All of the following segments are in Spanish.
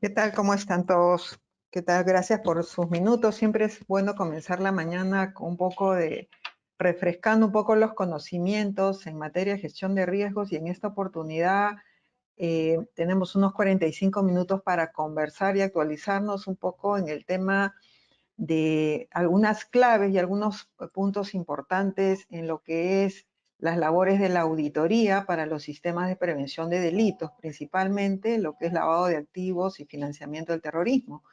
¿Qué tal? ¿Cómo están todos? ¿Qué tal? Gracias por sus minutos. Siempre es bueno comenzar la mañana con un poco de refrescando un poco los conocimientos en materia de gestión de riesgos, y en esta oportunidad tenemos unos 45 minutos para conversar y actualizarnos un poco en el tema de algunas claves y algunos puntos importantes en lo que es las labores de la auditoría para los sistemas de prevención de delitos, principalmente lo que es lavado de activos y financiamiento del terrorismo,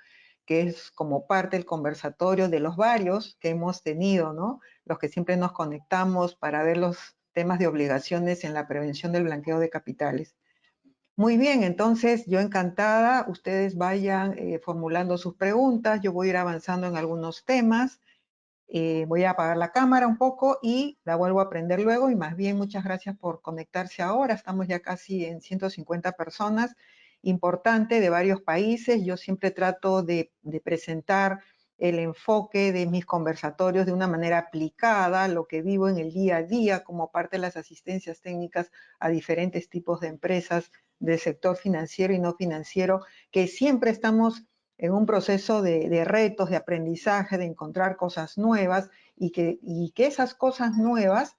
que es como parte del conversatorio de los varios que hemos tenido, ¿no? Los que siempre nos conectamos para ver los temas de obligaciones en la prevención del blanqueo de capitales. Muy bien, entonces yo encantada, ustedes vayan formulando sus preguntas, yo voy a ir avanzando en algunos temas. Voy a apagar la cámara un poco y la vuelvo a prender luego, y más bien muchas gracias por conectarse ahora. Estamos ya casi en 150 personas, importante, de varios países. Yo siempre trato de presentar el enfoque de mis conversatorios de una manera aplicada, lo que vivo en el día a día como parte de las asistencias técnicas a diferentes tipos de empresas del sector financiero y no financiero, que siempre estamos en un proceso de retos, de aprendizaje, de encontrar cosas nuevas, y que esas cosas nuevas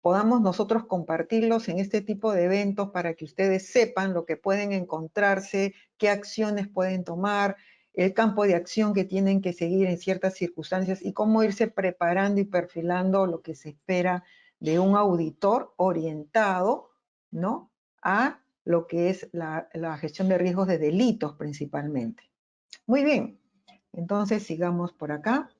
podamos nosotros compartirlos en este tipo de eventos para que ustedes sepan lo que pueden encontrarse, qué acciones pueden tomar, el campo de acción que tienen que seguir en ciertas circunstancias y cómo irse preparando y perfilando lo que se espera de un auditor orientado, ¿no?, a lo que es la gestión de riesgos de delitos principalmente. Muy bien, entonces sigamos por acá.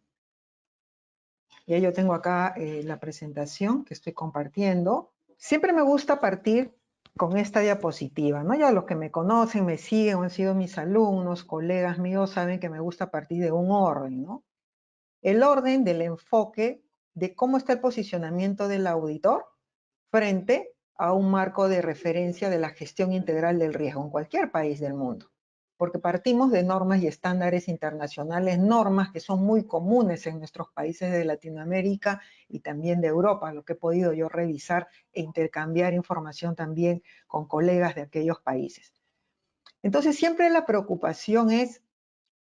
Ya yo tengo acá la presentación que estoy compartiendo. Siempre me gusta partir con esta diapositiva, ¿no? Ya los que me conocen, me siguen, han sido mis alumnos, colegas míos, saben que me gusta partir de un orden, ¿no? El orden del enfoque de cómo está el posicionamiento del auditor frente a un marco de referencia de la gestión integral del riesgo en cualquier país del mundo. Porque partimos de normas y estándares internacionales, normas que son muy comunes en nuestros países de Latinoamérica y también de Europa, lo que he podido yo revisar e intercambiar información también con colegas de aquellos países. Entonces, siempre la preocupación es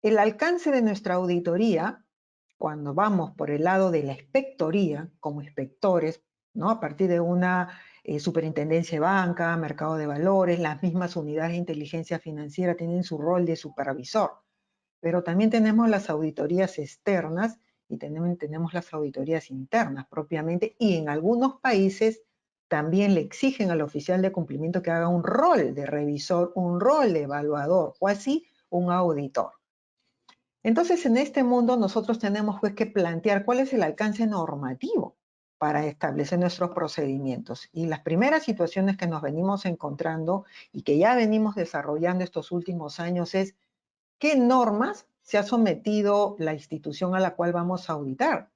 el alcance de nuestra auditoría cuando vamos por el lado de la inspectoría, como inspectores, ¿no? A partir de una superintendencia de banca, mercado de valores, las mismas unidades de inteligencia financiera tienen su rol de supervisor. Pero también tenemos las auditorías externas y tenemos las auditorías internas propiamente, y en algunos países también le exigen al oficial de cumplimiento que haga un rol de revisor, un rol de evaluador, o así un auditor. Entonces, en este mundo nosotros tenemos pues que plantear cuál es el alcance normativo para establecer nuestros procedimientos. Y las primeras situaciones que nos venimos encontrando y que ya venimos desarrollando estos últimos años es qué normas se ha sometido la institución a la cual vamos a auditar.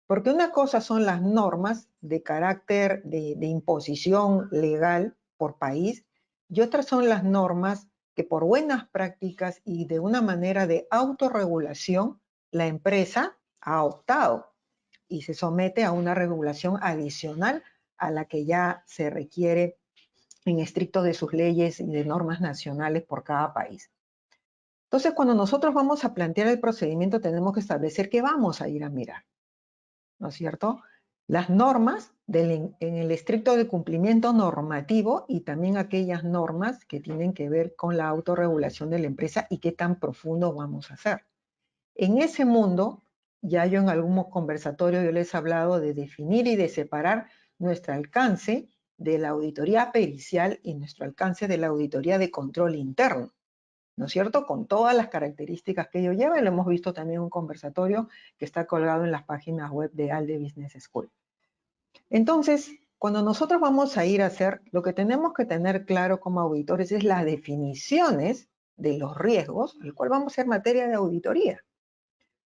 Porque una cosa son las normas de carácter de imposición legal por país, y otras son las normas que por buenas prácticas y de una manera de autorregulación la empresa ha optado y se somete a una regulación adicional a la que ya se requiere en estricto de sus leyes y de normas nacionales por cada país. Entonces, cuando nosotros vamos a plantear el procedimiento, tenemos que establecer qué vamos a ir a mirar, ¿no es cierto? Las normas en el estricto de cumplimiento normativo, y también aquellas normas que tienen que ver con la autorregulación de la empresa y qué tan profundo vamos a hacer. En ese mundo, ya yo en algún conversatorio yo les he hablado de definir y de separar nuestro alcance de la auditoría pericial y nuestro alcance de la auditoría de control interno, ¿no es cierto?, con todas las características que ello lleva, y lo hemos visto también en un conversatorio que está colgado en las páginas web de ALDE Business School. Entonces, cuando nosotros vamos a ir a hacer, lo que tenemos que tener claro como auditores es las definiciones de los riesgos, el cual vamos a hacer materia de auditoría.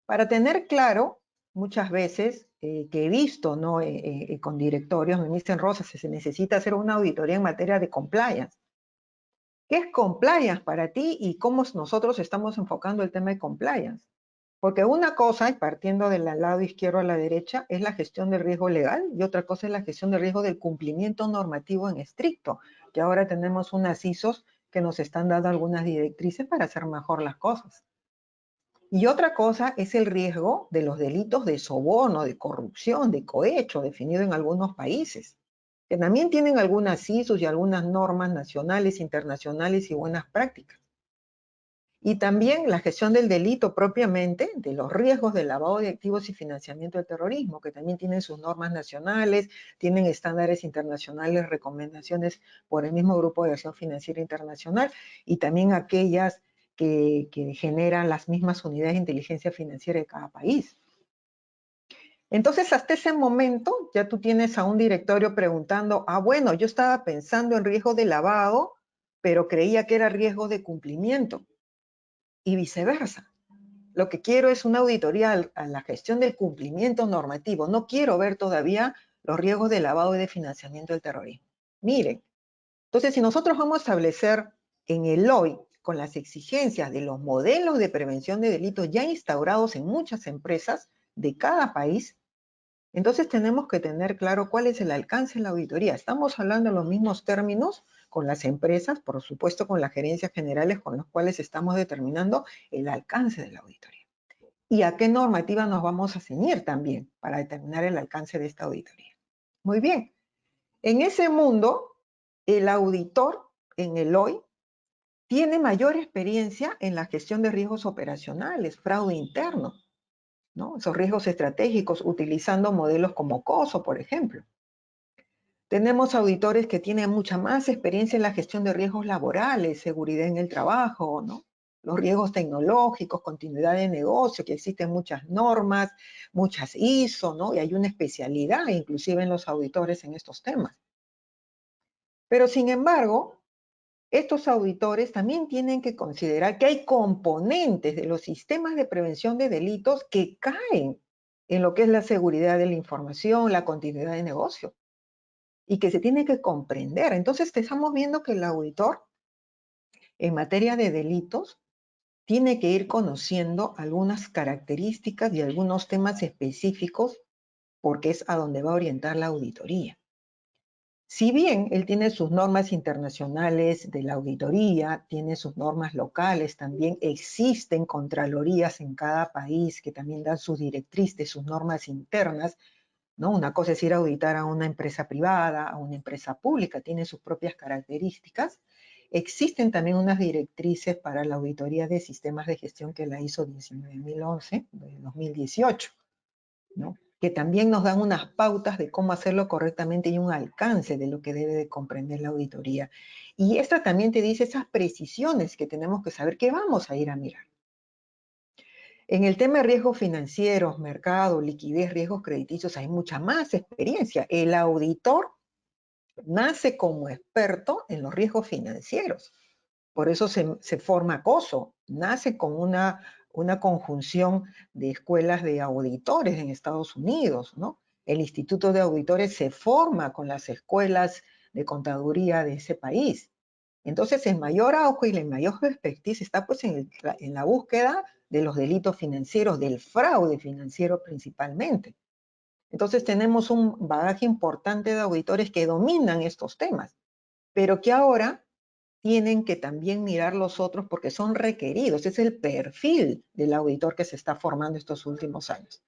Para tener claro, muchas veces que he visto, ¿no?, con directorios, me dicen: Rosa, se necesita hacer una auditoría en materia de compliance. ¿Qué es compliance para ti y cómo nosotros estamos enfocando el tema de compliance? Porque una cosa, y partiendo del lado izquierdo a la derecha, es la gestión del riesgo legal, y otra cosa es la gestión del riesgo del cumplimiento normativo en estricto, que ahora tenemos unas ISOs que nos están dando algunas directrices para hacer mejor las cosas. Y otra cosa es el riesgo de los delitos de soborno, de corrupción, de cohecho, definido en algunos países, que también tienen algunas ISOs y algunas normas nacionales, internacionales y buenas prácticas. Y también la gestión del delito propiamente, de los riesgos de lavado de activos y financiamiento del terrorismo, que también tienen sus normas nacionales, tienen estándares internacionales, recomendaciones por el mismo Grupo de Acción Financiera Internacional y también aquellas que generan las mismas unidades de inteligencia financiera de cada país. Entonces, hasta ese momento, ya tú tienes a un directorio preguntando, bueno, yo estaba pensando en riesgo de lavado, pero creía que era riesgo de cumplimiento. Y viceversa. Lo que quiero es una auditoría a la gestión del cumplimiento normativo. No quiero ver todavía los riesgos de lavado y de financiamiento del terrorismo. Miren, entonces si nosotros vamos a establecer en el hoy, con las exigencias de los modelos de prevención de delitos ya instaurados en muchas empresas de cada país, entonces tenemos que tener claro cuál es el alcance de la auditoría. Estamos hablando en los mismos términos con las empresas, por supuesto con las gerencias generales con las cuales estamos determinando el alcance de la auditoría. ¿Y a qué normativa nos vamos a ceñir también para determinar el alcance de esta auditoría? Muy bien. En ese mundo, el auditor en el hoy tiene mayor experiencia en la gestión de riesgos operacionales, fraude interno, ¿no? Esos riesgos estratégicos utilizando modelos como COSO, por ejemplo. Tenemos auditores que tienen mucha más experiencia en la gestión de riesgos laborales, seguridad en el trabajo, ¿no? Los riesgos tecnológicos, continuidad de negocio, que existen muchas normas, muchas ISO, ¿no? Y hay una especialidad inclusive en los auditores en estos temas. Pero sin embargo, estos auditores también tienen que considerar que hay componentes de los sistemas de prevención de delitos que caen en lo que es la seguridad de la información, la continuidad de negocio, y que se tiene que comprender. Entonces, estamos viendo que el auditor, en materia de delitos, tiene que ir conociendo algunas características y algunos temas específicos porque es a donde va a orientar la auditoría. Si bien él tiene sus normas internacionales de la auditoría, tiene sus normas locales, también existen contralorías en cada país que también dan sus directrices, sus normas internas, ¿no? Una cosa es ir a auditar a una empresa privada, a una empresa pública, tiene sus propias características. Existen también unas directrices para la auditoría de sistemas de gestión que la ISO 19011 de 2018, ¿no? Que también nos dan unas pautas de cómo hacerlo correctamente y un alcance de lo que debe de comprender la auditoría. Y esta también te dice esas precisiones que tenemos que saber que vamos a ir a mirar. En el tema de riesgos financieros, mercado, liquidez, riesgos crediticios, hay mucha más experiencia. El auditor nace como experto en los riesgos financieros. Por eso se forma COSO, nace con una conjunción de escuelas de auditores en Estados Unidos, ¿no? El Instituto de Auditores se forma con las escuelas de contaduría de ese país. Entonces, el mayor auge y la mayor expertise está pues en la búsqueda de los delitos financieros, del fraude financiero principalmente. Entonces, tenemos un bagaje importante de auditores que dominan estos temas, pero que ahora tienen que también mirar los otros porque son requeridos. Es el perfil del auditor que se está formando estos últimos años.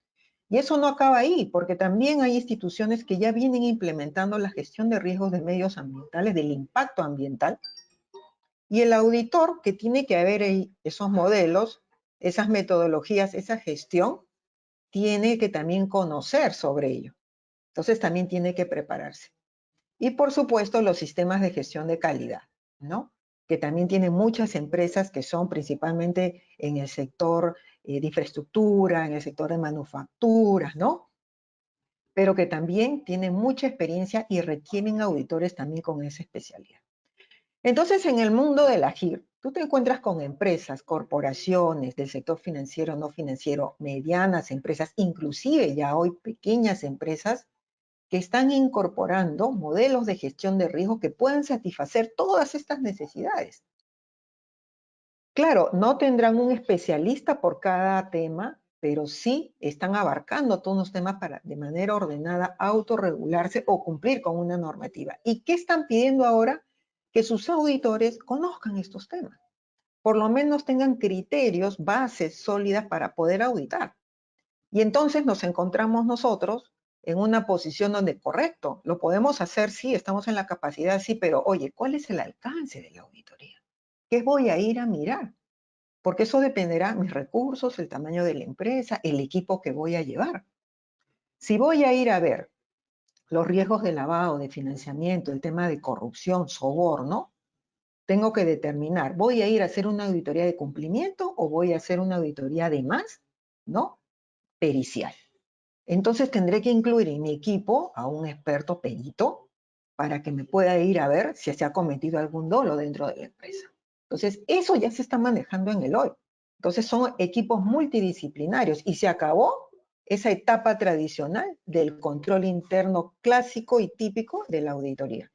Y eso no acaba ahí, porque también hay instituciones que ya vienen implementando la gestión de riesgos de medios ambientales, del impacto ambiental, y el auditor que tiene que haber ahí esos modelos, esas metodologías, esa gestión, tiene que también conocer sobre ello. Entonces también tiene que prepararse. Y por supuesto los sistemas de gestión de calidad, ¿no? Que también tienen muchas empresas que son principalmente en el sector de infraestructura, en el sector de manufacturas, ¿no? Pero que también tienen mucha experiencia y requieren auditores también con esa especialidad. Entonces, en el mundo de la GIR, tú te encuentras con empresas, corporaciones del sector financiero, no financiero, medianas empresas, inclusive ya hoy pequeñas empresas, que están incorporando modelos de gestión de riesgo que puedan satisfacer todas estas necesidades. Claro, no tendrán un especialista por cada tema, pero sí están abarcando todos los temas para de manera ordenada autorregularse o cumplir con una normativa. ¿Y qué están pidiendo ahora? que sus auditores conozcan estos temas. Por lo menos tengan criterios, bases sólidas para poder auditar. Y entonces nos encontramos nosotros en una posición donde, correcto, lo podemos hacer, sí, estamos en la capacidad, sí, pero oye, ¿cuál es el alcance de la auditoría? ¿Qué voy a ir a mirar? Porque eso dependerá de mis recursos, el tamaño de la empresa, el equipo que voy a llevar. Si voy a ir a ver los riesgos de lavado, de financiamiento, el tema de corrupción, soborno, tengo que determinar, ¿voy a ir a hacer una auditoría de cumplimiento o voy a hacer una auditoría de más, ¿no? Pericial. Entonces tendré que incluir en mi equipo a un experto perito para que me pueda ir a ver si se ha cometido algún dolo dentro de la empresa. Entonces, eso ya se está manejando en el hoy. Entonces, son equipos multidisciplinarios y se acabó esa etapa tradicional del control interno clásico y típico de la auditoría.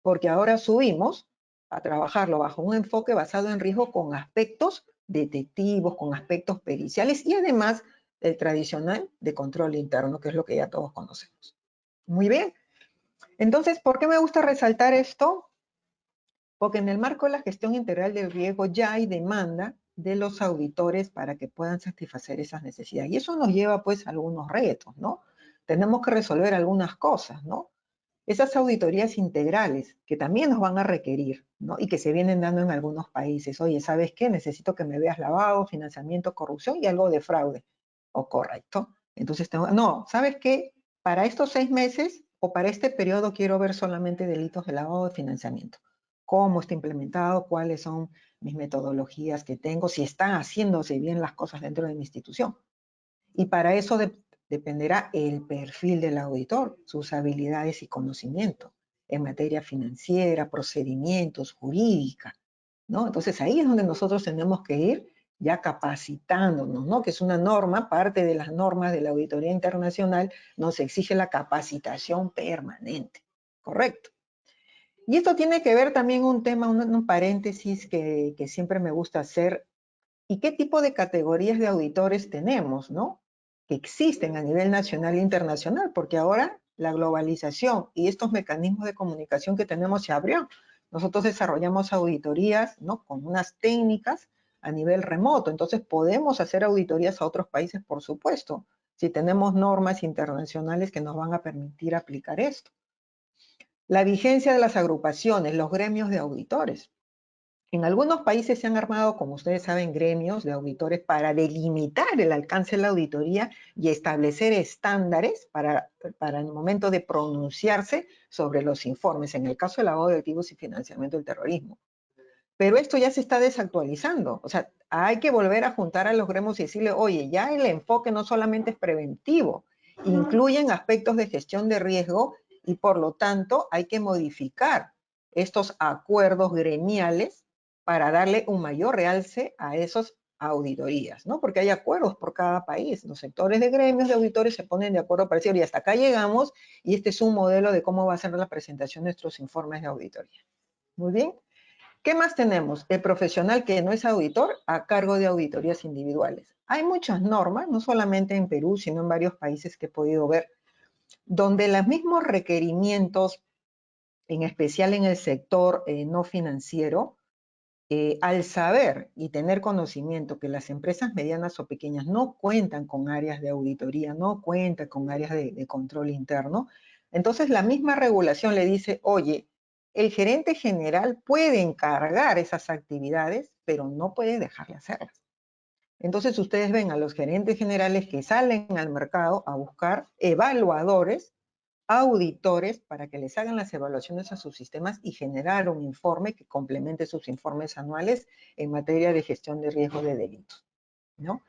Porque ahora subimos a trabajarlo bajo un enfoque basado en riesgo con aspectos detectivos, con aspectos periciales y además el tradicional de control interno, que es lo que ya todos conocemos. Muy bien. Entonces, ¿por qué me gusta resaltar esto? Porque en el marco de la gestión integral del riesgo ya hay demanda de los auditores para que puedan satisfacer esas necesidades. Y eso nos lleva pues a algunos retos, ¿no? Tenemos que resolver algunas cosas, ¿no? Esas auditorías integrales que también nos van a requerir, ¿no? Y que se vienen dando en algunos países. Oye, ¿sabes qué? Necesito que me veas lavado, financiamiento, corrupción y algo de fraude. ¿O correcto? Entonces, no, ¿sabes qué? Para estos 6 meses o para este periodo quiero ver solamente delitos de lavado de financiamiento. ¿Cómo está implementado? ¿Cuáles son mis metodologías que tengo? Si están haciéndose bien las cosas dentro de mi institución. Y para eso dependerá el perfil del auditor, sus habilidades y conocimiento en materia financiera, procedimientos, jurídica, ¿no? Entonces ahí es donde nosotros tenemos que ir ya capacitándonos, ¿no? Que es una norma, parte de las normas de la auditoría internacional, nos exige la capacitación permanente, ¿correcto? Y esto tiene que ver también un tema, un paréntesis que siempre me gusta hacer. ¿Y qué tipo de categorías de auditores tenemos, no? Que existen a nivel nacional e internacional, porque ahora la globalización y estos mecanismos de comunicación que tenemos se abrió. Nosotros desarrollamos auditorías, ¿no? Con unas técnicas a nivel remoto. Entonces podemos hacer auditorías a otros países, por supuesto, si tenemos normas internacionales que nos van a permitir aplicar esto. La vigencia de las agrupaciones, los gremios de auditores. En algunos países se han armado, como ustedes saben, gremios de auditores para delimitar el alcance de la auditoría y establecer estándares para el momento de pronunciarse sobre los informes, en el caso de lavado de activos y financiamiento del terrorismo. Pero esto ya se está desactualizando. O sea, hay que volver a juntar a los gremios y decirle, oye, ya el enfoque no solamente es preventivo, incluyen aspectos de gestión de riesgo y por lo tanto hay que modificar estos acuerdos gremiales para darle un mayor realce a esas auditorías, ¿no? Porque hay acuerdos por cada país. Los sectores de gremios de auditores se ponen de acuerdo para decir, y hasta acá llegamos y este es un modelo de cómo va a ser la presentación de nuestros informes de auditoría. Muy bien. ¿Qué más tenemos? El profesional que no es auditor a cargo de auditorías individuales. Hay muchas normas, no solamente en Perú, sino en varios países que he podido ver, donde los mismos requerimientos, en especial en el sector no financiero, al saber y tener conocimiento que las empresas medianas o pequeñas no cuentan con áreas de auditoría, no cuentan con áreas de control interno, entonces la misma regulación le dice, oye, el gerente general puede encargar esas actividades, pero no puede dejar de hacerlas. Entonces ustedes ven a los gerentes generales que salen al mercado a buscar evaluadores, auditores, para que les hagan las evaluaciones a sus sistemas y generar un informe que complemente sus informes anuales en materia de gestión de riesgo de delitos, ¿no?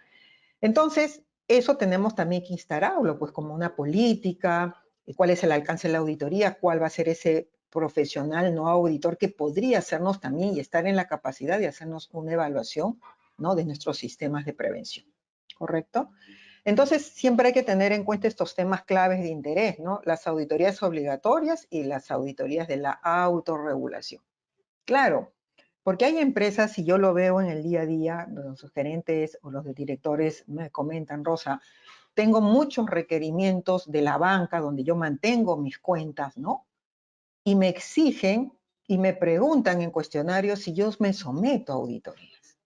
Entonces, eso tenemos también que instaurarlo, pues como una política, cuál es el alcance de la auditoría, cuál va a ser ese profesional no auditor que podría hacernos también y estar en la capacidad de hacernos una evaluación, ¿no? De nuestros sistemas de prevención, ¿correcto? Entonces, siempre hay que tener en cuenta estos temas claves de interés, ¿no? Las auditorías obligatorias y las auditorías de la autorregulación. Claro, porque hay empresas, y yo lo veo en el día a día, los gerentes o los directores me comentan, Rosa, tengo muchos requerimientos de la banca donde yo mantengo mis cuentas, ¿no? Y me exigen y me preguntan en cuestionarios si yo me someto a auditorías.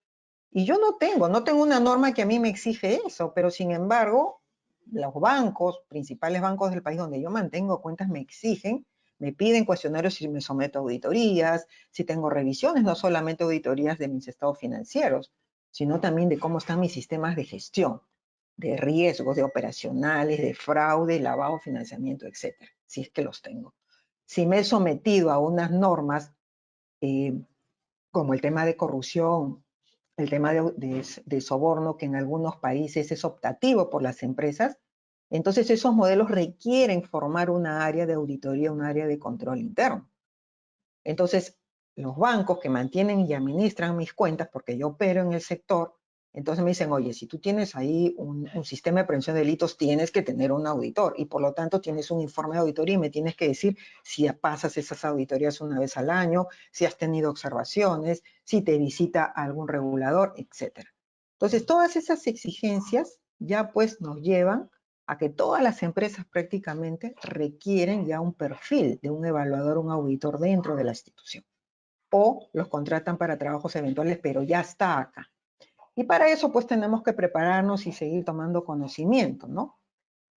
Y yo no tengo una norma que a mí me exige eso, pero sin embargo, los bancos, principales bancos del país donde yo mantengo cuentas, me exigen, me piden cuestionarios si me someto a auditorías, si tengo revisiones, no solamente auditorías de mis estados financieros, sino también de cómo están mis sistemas de gestión, de riesgos, de operacionales, de fraude, lavado, financiamiento, etcétera, si es que los tengo. Si me he sometido a unas normas eh, como el tema de corrupción, el tema de soborno, que en algunos países es optativo por las empresas, entonces esos modelos requieren formar una área de auditoría, un área de control interno. Entonces, los bancos que mantienen y administran mis cuentas, porque yo opero en el sector, entonces me dicen, oye, si tú tienes ahí un sistema de prevención de delitos, tienes que tener un auditor y por lo tanto tienes un informe de auditoría y me tienes que decir si pasas esas auditorías una vez al año, si has tenido observaciones, si te visita algún regulador, etc. Entonces, todas esas exigencias ya pues nos llevan a que todas las empresas prácticamente requieren ya un perfil de un evaluador, un auditor dentro de la institución. O los contratan para trabajos eventuales, pero ya está acá. Y para eso pues tenemos que prepararnos y seguir tomando conocimiento, ¿no?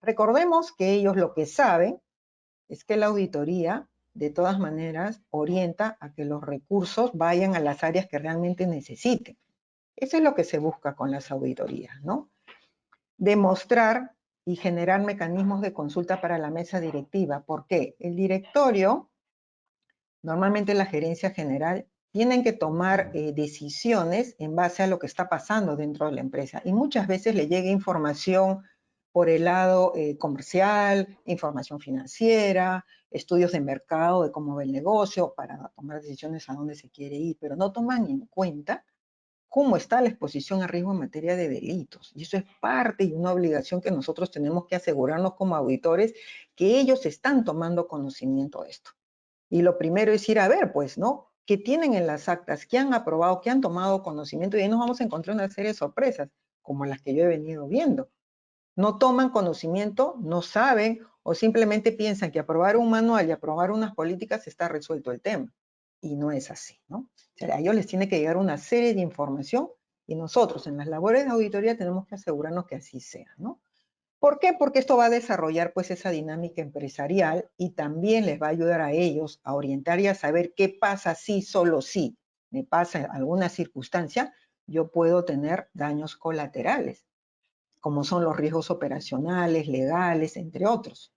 Recordemos que ellos lo que saben es que la auditoría de todas maneras orienta a que los recursos vayan a las áreas que realmente necesiten. Eso es lo que se busca con las auditorías, ¿no? Demostrar y generar mecanismos de consulta para la mesa directiva. ¿Por qué? El directorio, normalmente la gerencia general, tienen que tomar decisiones en base a lo que está pasando dentro de la empresa. Y muchas veces le llega información por el lado comercial, información financiera, estudios de mercado, de cómo va el negocio, para tomar decisiones a dónde se quiere ir, pero no toman en cuenta cómo está la exposición a riesgo en materia de delitos. Y eso es parte y una obligación que nosotros tenemos que asegurarnos como auditores, que ellos están tomando conocimiento de esto. Y lo primero es ir a ver, pues, ¿no? ¿Qué tienen en las actas? ¿Qué han aprobado? ¿Qué han tomado conocimiento? Y ahí nos vamos a encontrar una serie de sorpresas, como las que yo he venido viendo. No toman conocimiento, no saben, o simplemente piensan que aprobar un manual y aprobar unas políticas está resuelto el tema. Y no es así, ¿no? O sea, a ellos les tiene que llegar una serie de información y nosotros en las labores de auditoría tenemos que asegurarnos que así sea, ¿no? ¿Por qué? Porque esto va a desarrollar pues esa dinámica empresarial y también les va a ayudar a ellos a orientar y a saber qué pasa si, solo si me pasa alguna circunstancia, yo puedo tener daños colaterales, como son los riesgos operacionales, legales, entre otros.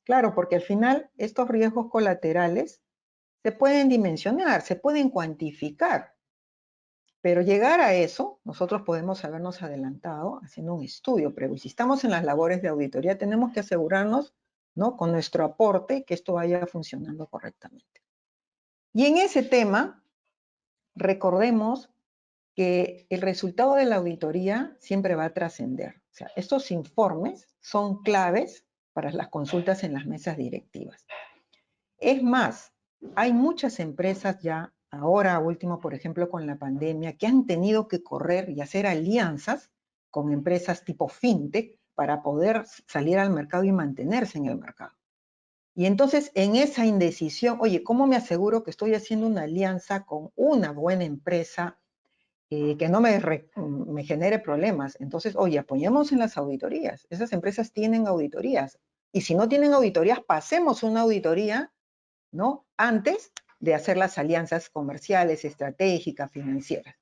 Claro, porque al final estos riesgos colaterales se pueden dimensionar, se pueden cuantificar, pero llegar a eso, nosotros podemos habernos adelantado haciendo un estudio previo. Si estamos en las labores de auditoría, tenemos que asegurarnos, ¿no?, con nuestro aporte, que esto vaya funcionando correctamente. Y en ese tema, recordemos que el resultado de la auditoría siempre va a trascender. O sea, estos informes son claves para las consultas en las mesas directivas. Es más, hay muchas empresas ya, ahora último, por ejemplo, con la pandemia, que han tenido que correr y hacer alianzas con empresas tipo fintech para poder salir al mercado y mantenerse en el mercado. Y entonces, en esa indecisión, oye, ¿cómo me aseguro que estoy haciendo una alianza con una buena empresa que no me genere problemas? Entonces, oye, apoyemos en las auditorías. Esas empresas tienen auditorías. Y si no tienen auditorías, pasemos una auditoría, ¿no?, antes de hacer las alianzas comerciales, estratégicas, financieras.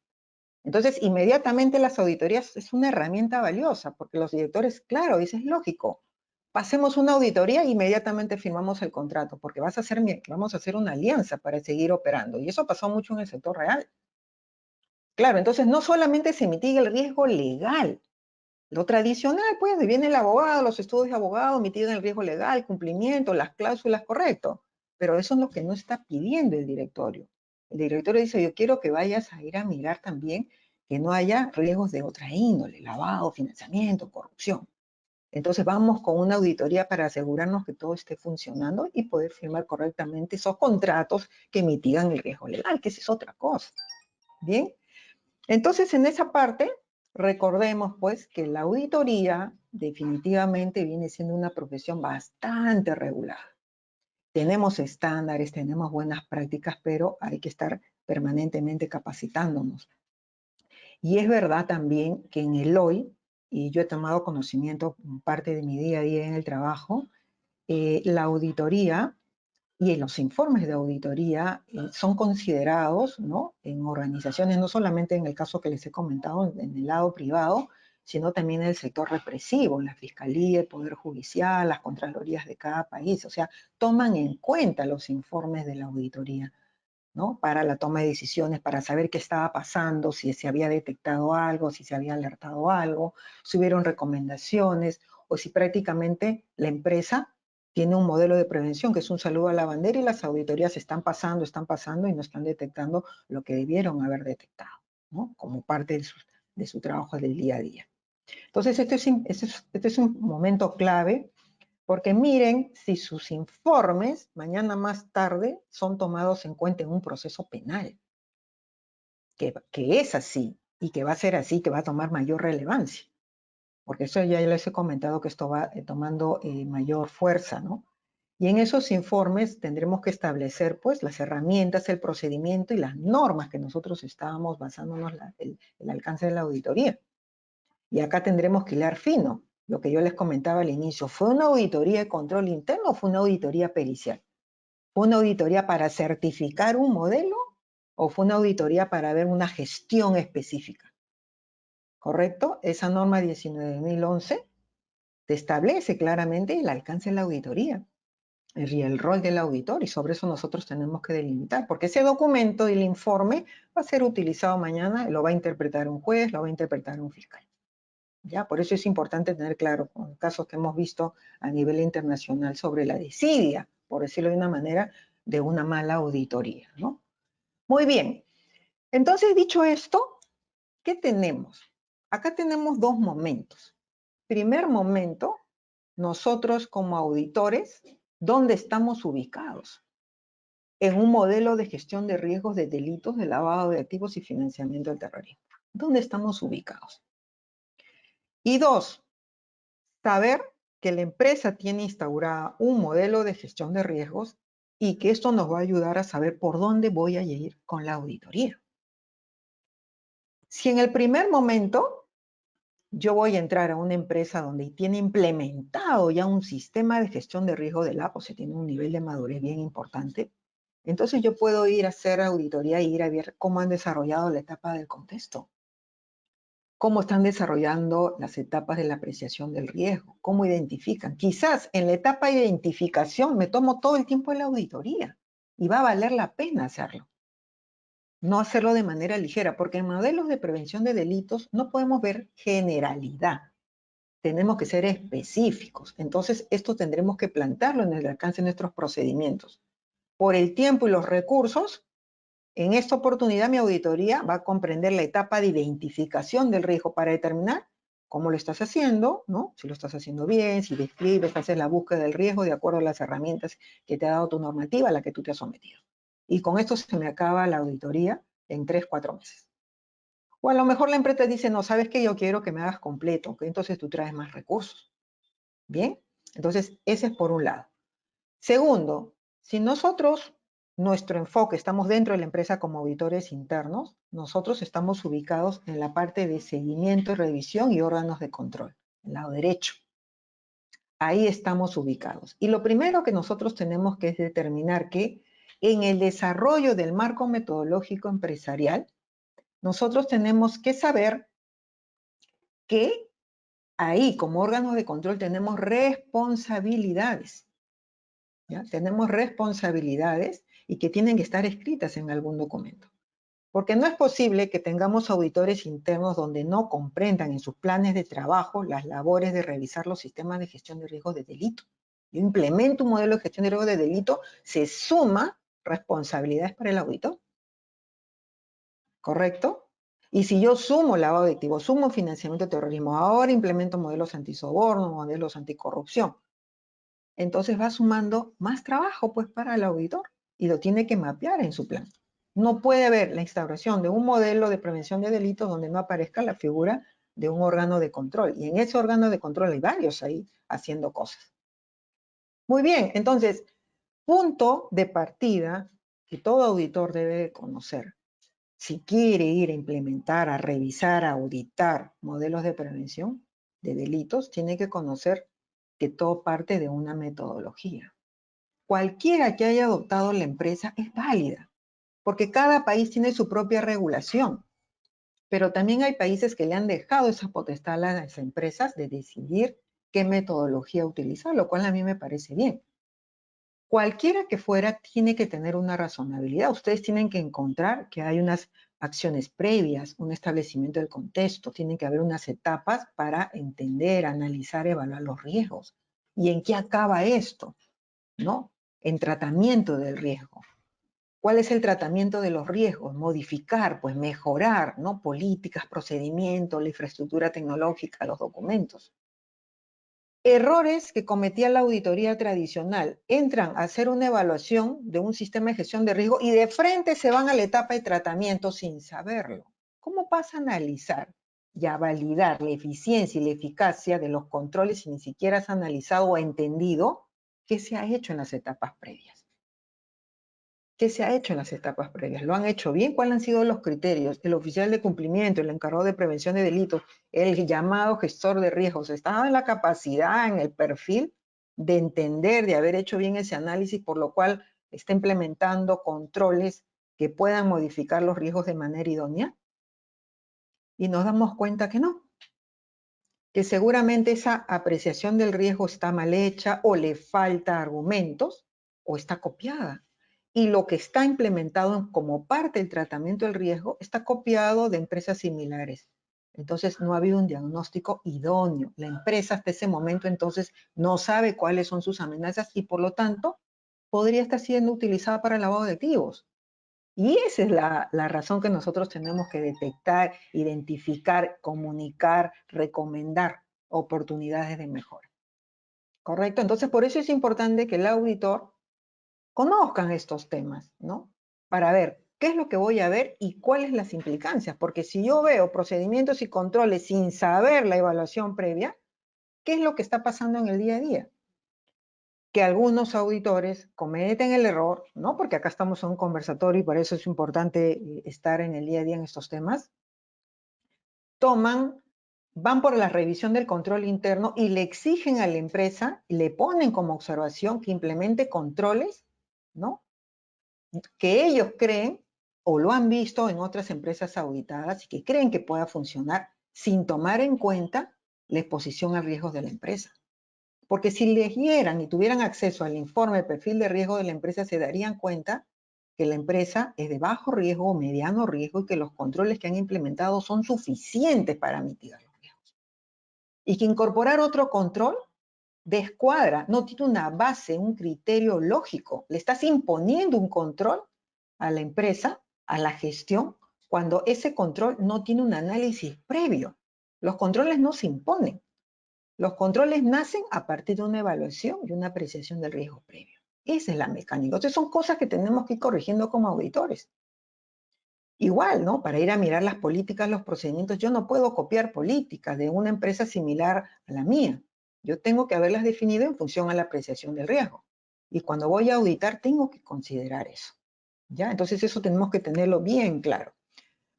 Entonces, inmediatamente las auditorías es una herramienta valiosa, porque los directores, claro, eso es lógico. Pasemos una auditoría e inmediatamente firmamos el contrato, porque vamos a hacer una alianza para seguir operando. Y eso pasó mucho en el sector real. Claro, entonces no solamente se mitiga el riesgo legal, lo tradicional, pues, viene el abogado, los estudios de abogado, mitigan el riesgo legal, cumplimiento, las cláusulas, correcto. Pero eso es lo que no está pidiendo el directorio. El directorio dice, yo quiero que vayas a ir a mirar también que no haya riesgos de otra índole, lavado, financiamiento, corrupción. Entonces vamos con una auditoría para asegurarnos que todo esté funcionando y poder firmar correctamente esos contratos que mitigan el riesgo legal, que esa es otra cosa. Bien, entonces en esa parte recordemos pues que la auditoría definitivamente viene siendo una profesión bastante regulada. tenemos estándares, tenemos buenas prácticas, pero hay que estar permanentemente capacitándonos. Y es verdad también que en el hoy, y yo he tomado conocimiento parte de mi día a día en el trabajo, la auditoría y los informes de auditoría son considerados, ¿no?, en organizaciones, no solamente en el caso que les he comentado, en el lado privado, sino también en el sector represivo, en la Fiscalía, el Poder Judicial, las Contralorías de cada país. O sea, toman en cuenta los informes de la auditoría, ¿no?, para la toma de decisiones, para saber qué estaba pasando, si se había detectado algo, si se había alertado algo, si hubieron recomendaciones, o si prácticamente la empresa tiene un modelo de prevención que es un saludo a la bandera y las auditorías están pasando y no están detectando lo que debieron haber detectado, ¿no?, como parte de su trabajo del día a día. Entonces, este es un momento clave, porque miren si sus informes mañana más tarde son tomados en cuenta en un proceso penal, que es así y que va a ser así, que va a tomar mayor relevancia, porque eso ya les he comentado que esto va tomando mayor fuerza, ¿no? Y en esos informes tendremos que establecer pues las herramientas, el procedimiento y las normas que nosotros estábamos basándonos el alcance de la auditoría. Y acá tendremos que hilar fino. Lo que yo les comentaba al inicio, ¿fue una auditoría de control interno o fue una auditoría pericial? ¿Fue una auditoría para certificar un modelo o fue una auditoría para ver una gestión específica? ¿Correcto? Esa norma 19.011 te establece claramente el alcance de la auditoría y el rol del auditor, y sobre eso nosotros tenemos que delimitar, porque ese documento y el informe va a ser utilizado mañana, lo va a interpretar un juez, lo va a interpretar un fiscal. ¿Ya? Por eso es importante tener claro, con casos que hemos visto a nivel internacional sobre la desidia, por decirlo de una manera, de una mala auditoría, ¿no? Muy bien. Entonces, dicho esto, ¿qué tenemos? Acá tenemos dos momentos. Primer momento, nosotros como auditores, ¿dónde estamos ubicados? En un modelo de gestión de riesgos de delitos de lavado de activos y financiamiento del terrorismo. ¿Dónde estamos ubicados? Y dos, saber que la empresa tiene instaurada un modelo de gestión de riesgos y que esto nos va a ayudar a saber por dónde voy a ir con la auditoría. Si en el primer momento yo voy a entrar a una empresa donde tiene implementado ya un sistema de gestión de riesgo del APO, o sea, tiene un nivel de madurez bien importante, entonces yo puedo ir a hacer auditoría e ir a ver cómo han desarrollado la etapa del contexto, cómo están desarrollando las etapas de la apreciación del riesgo, cómo identifican. Quizás en la etapa de identificación me tomo todo el tiempo de la auditoría y va a valer la pena hacerlo. No hacerlo de manera ligera, porque en modelos de prevención de delitos no podemos ver generalidad. Tenemos que ser específicos. Entonces, esto tendremos que plantearlo en el alcance de nuestros procedimientos. Por el tiempo y los recursos, en esta oportunidad mi auditoría va a comprender la etapa de identificación del riesgo para determinar cómo lo estás haciendo, ¿no? Si lo estás haciendo bien, si describes, haces la búsqueda del riesgo de acuerdo a las herramientas que te ha dado tu normativa a la que tú te has sometido. Y con esto se me acaba la auditoría en 3, 4 meses. O a lo mejor la empresa dice, no, ¿sabes qué? Yo quiero que me hagas completo, que entonces tú traes más recursos. ¿Bien? Entonces, ese es por un lado. Segundo, si nosotros, nuestro enfoque, estamos dentro de la empresa como auditores internos, nosotros estamos ubicados en la parte de seguimiento y revisión y órganos de control, el lado derecho. Ahí estamos ubicados. Y lo primero que nosotros tenemos que es determinar que en el desarrollo del marco metodológico empresarial, nosotros tenemos que saber que ahí, como órganos de control, tenemos responsabilidades. ¿Ya? Tenemos responsabilidades y que tienen que estar escritas en algún documento. Porque no es posible que tengamos auditores internos donde no comprendan en sus planes de trabajo las labores de revisar los sistemas de gestión de riesgos de delito. Yo implemento un modelo de gestión de riesgos de delito, se suma responsabilidades para el auditor. ¿Correcto? Y si yo sumo lavado de activos, sumo financiamiento de terrorismo, ahora implemento modelos antisoborno, modelos anticorrupción, entonces va sumando más trabajo pues para el auditor y lo tiene que mapear en su plan. No puede haber la instauración de un modelo de prevención de delitos donde no aparezca la figura de un órgano de control. Y en ese órgano de control hay varios ahí haciendo cosas. Muy bien, entonces, punto de partida que todo auditor debe conocer. Si quiere ir a implementar, a revisar, a auditar modelos de prevención de delitos, tiene que conocer que todo parte de una metodología. Cualquiera que haya adoptado la empresa es válida, porque cada país tiene su propia regulación. Pero también hay países que le han dejado esa potestad a las empresas de decidir qué metodología utilizar, lo cual a mí me parece bien. Cualquiera que fuera tiene que tener una razonabilidad. Ustedes tienen que encontrar que hay unas acciones previas, un establecimiento del contexto, tienen que haber unas etapas para entender, analizar, evaluar los riesgos. ¿Y en qué acaba esto? ¿No? En tratamiento del riesgo. ¿Cuál es el tratamiento de los riesgos? Modificar, pues mejorar, ¿no? Políticas, procedimientos, la infraestructura tecnológica, los documentos. Errores que cometía la auditoría tradicional. Entran a hacer una evaluación de un sistema de gestión de riesgo y de frente se van a la etapa de tratamiento sin saberlo. ¿Cómo pasa a analizar y a validar la eficiencia y la eficacia de los controles si ni siquiera has analizado o entendido qué se ha hecho en las etapas previas? ¿Qué se ha hecho en las etapas previas? ¿Lo han hecho bien? ¿Cuáles han sido los criterios? El oficial de cumplimiento, el encargado de prevención de delitos, el llamado gestor de riesgos, ¿estaba en la capacidad, en el perfil de entender, de haber hecho bien ese análisis, por lo cual está implementando controles que puedan modificar los riesgos de manera idónea? Y nos damos cuenta que no, que seguramente esa apreciación del riesgo está mal hecha o le falta argumentos o está copiada. Y lo que está implementado como parte del tratamiento del riesgo está copiado de empresas similares. Entonces no ha habido un diagnóstico idóneo. La empresa hasta ese momento entonces no sabe cuáles son sus amenazas y por lo tanto podría estar siendo utilizada para el lavado de activos. Y esa es la razón que nosotros tenemos que detectar, identificar, comunicar, recomendar oportunidades de mejora. ¿Correcto? Entonces, por eso es importante que el auditor conozcan estos temas, ¿no? Para ver qué es lo que voy a ver y cuáles las implicancias. Porque si yo veo procedimientos y controles sin saber la evaluación previa, ¿qué es lo que está pasando en el día a día? Que algunos auditores cometen el error, ¿no? Porque acá estamos en un conversatorio y por eso es importante estar en el día a día en estos temas, van por la revisión del control interno y le exigen a la empresa, le ponen como observación que implemente controles, ¿no? Que ellos creen o lo han visto en otras empresas auditadas y que creen que pueda funcionar sin tomar en cuenta la exposición a riesgos de la empresa. Porque si leyeran y tuvieran acceso al informe de perfil de riesgo de la empresa, se darían cuenta que la empresa es de bajo riesgo o mediano riesgo y que los controles que han implementado son suficientes para mitigar los riesgos. Y que incorporar otro control descuadra, no tiene una base, un criterio lógico. Le estás imponiendo un control a la empresa, a la gestión, cuando ese control no tiene un análisis previo. Los controles no se imponen. Los controles nacen a partir de una evaluación y una apreciación del riesgo previo. Esa es la mecánica. Entonces son cosas que tenemos que ir corrigiendo como auditores. Igual, ¿no? Para ir a mirar las políticas, los procedimientos, yo no puedo copiar políticas de una empresa similar a la mía. Yo tengo que haberlas definido en función a la apreciación del riesgo. Y cuando voy a auditar, tengo que considerar eso. ¿Ya? Entonces eso tenemos que tenerlo bien claro.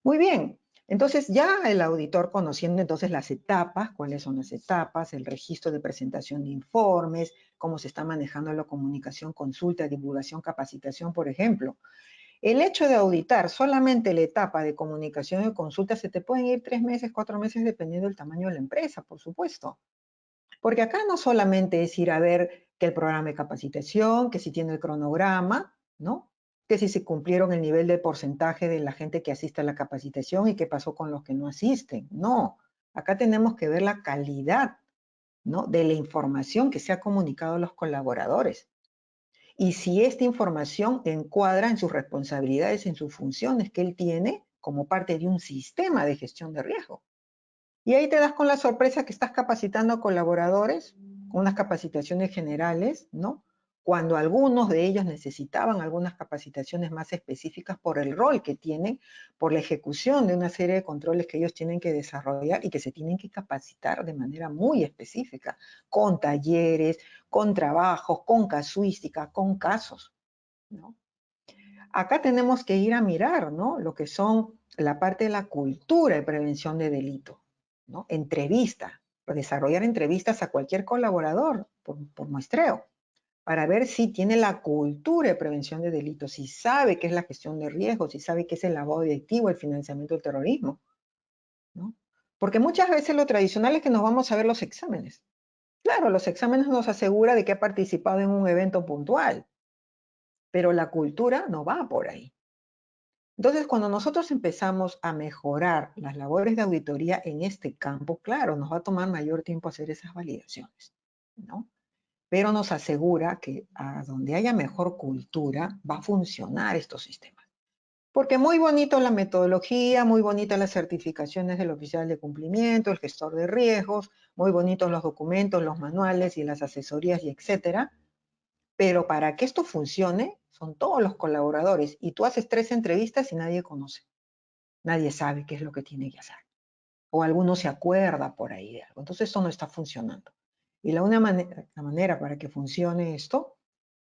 Muy bien, entonces ya el auditor conociendo entonces las etapas, cuáles son las etapas, el registro de presentación de informes, cómo se está manejando la comunicación, consulta, divulgación, capacitación, por ejemplo. El hecho de auditar solamente la etapa de comunicación y consulta se te pueden ir 3 meses, 4 meses, dependiendo del tamaño de la empresa, por supuesto. Porque acá no solamente es ir a ver que el programa de capacitación, que si tiene el cronograma, ¿no? Que si se cumplieron el nivel de porcentaje de la gente que asiste a la capacitación y qué pasó con los que no asisten. No, acá tenemos que ver la calidad, ¿no? De la información que se ha comunicado a los colaboradores. Y si esta información encuadra en sus responsabilidades, en sus funciones que él tiene como parte de un sistema de gestión de riesgo. Y ahí te das con la sorpresa que estás capacitando a colaboradores con unas capacitaciones generales, ¿no? cuando algunos de ellos necesitaban algunas capacitaciones más específicas por el rol que tienen, por la ejecución de una serie de controles que ellos tienen que desarrollar y que se tienen que capacitar de manera muy específica, con talleres, con trabajos, con casuística, con casos, ¿no? Acá tenemos que ir a mirar, ¿no?, lo que son la parte de la cultura de prevención de delito, ¿no? Entrevista, desarrollar entrevistas a cualquier colaborador por muestreo, para ver si tiene la cultura de prevención de delitos, si sabe qué es la gestión de riesgos, si sabe qué es el lavado de activos, el financiamiento del terrorismo, ¿no? Porque muchas veces lo tradicional es que nos vamos a ver los exámenes. Claro, los exámenes nos aseguran de que ha participado en un evento puntual, pero la cultura no va por ahí. Entonces, cuando nosotros empezamos a mejorar las labores de auditoría en este campo, claro, nos va a tomar mayor tiempo hacer esas validaciones, ¿no? Pero nos asegura que a donde haya mejor cultura va a funcionar estos sistemas. Porque muy bonito la metodología, muy bonitas las certificaciones del oficial de cumplimiento, el gestor de riesgos, muy bonitos los documentos, los manuales y las asesorías y etcétera, pero para que esto funcione son todos los colaboradores y tú haces 3 entrevistas y nadie conoce, nadie sabe qué es lo que tiene que hacer. O alguno se acuerda por ahí de algo. Entonces esto no está funcionando. Y la manera para que funcione esto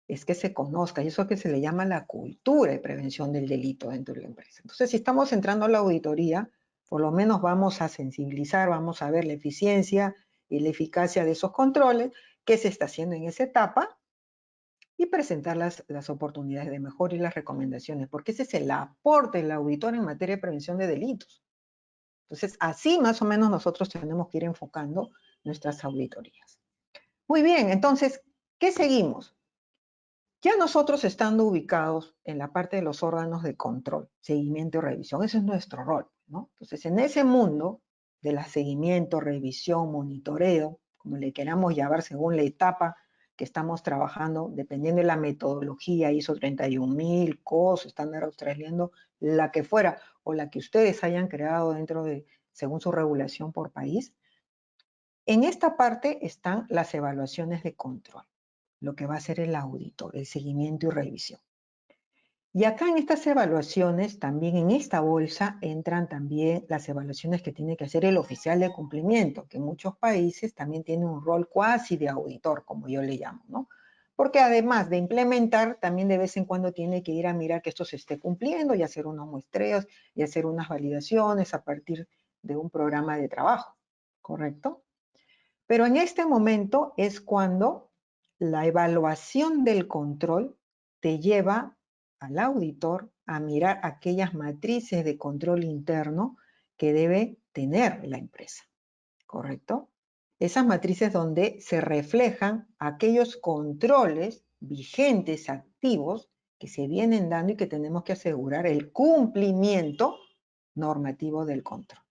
es que se conozca, y eso es que se le llama la cultura de prevención del delito dentro de la empresa. Entonces, si estamos entrando a la auditoría, por lo menos vamos a sensibilizar, vamos a ver la eficiencia y la eficacia de esos controles, qué se está haciendo en esa etapa, y presentar las oportunidades de mejora y las recomendaciones, porque ese es el aporte del auditor en materia de prevención de delitos. Entonces, así más o menos nosotros tenemos que ir enfocando nuestras auditorías. Muy bien, entonces, ¿qué seguimos? Ya nosotros estando ubicados en la parte de los órganos de control, seguimiento y revisión, ese es nuestro rol, ¿no? Entonces, en ese mundo de la seguimiento, revisión, monitoreo, como le queramos llamar según la etapa que estamos trabajando, dependiendo de la metodología, ISO 31000, COS, estándar australiano, la que fuera, o la que ustedes hayan creado dentro de, según su regulación por país, en esta parte están las evaluaciones de control, lo que va a ser el auditor, el seguimiento y revisión. Y acá en estas evaluaciones, también en esta bolsa, entran también las evaluaciones que tiene que hacer el oficial de cumplimiento, que en muchos países también tiene un rol cuasi de auditor, como yo le llamo, ¿no? Porque además de implementar, también de vez en cuando tiene que ir a mirar que esto se esté cumpliendo y hacer unos muestreos y hacer unas validaciones a partir de un programa de trabajo, ¿correcto? Pero en este momento es cuando la evaluación del control te lleva al auditor a mirar aquellas matrices de control interno que debe tener la empresa, ¿correcto? Esas matrices donde se reflejan aquellos controles vigentes, activos, que se vienen dando y que tenemos que asegurar el cumplimiento normativo del control,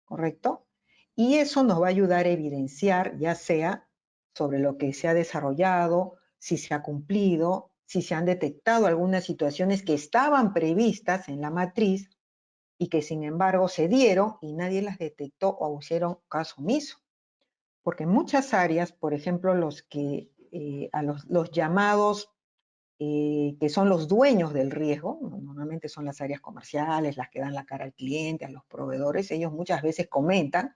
¿correcto? Y eso nos va a ayudar a evidenciar, ya sea sobre lo que se ha desarrollado, si se ha cumplido, si se han detectado algunas situaciones que estaban previstas en la matriz y que sin embargo se dieron y nadie las detectó o hicieron caso omiso. Porque en muchas áreas, por ejemplo, los llamados que son los dueños del riesgo, normalmente son las áreas comerciales, las que dan la cara al cliente, a los proveedores, ellos muchas veces comentan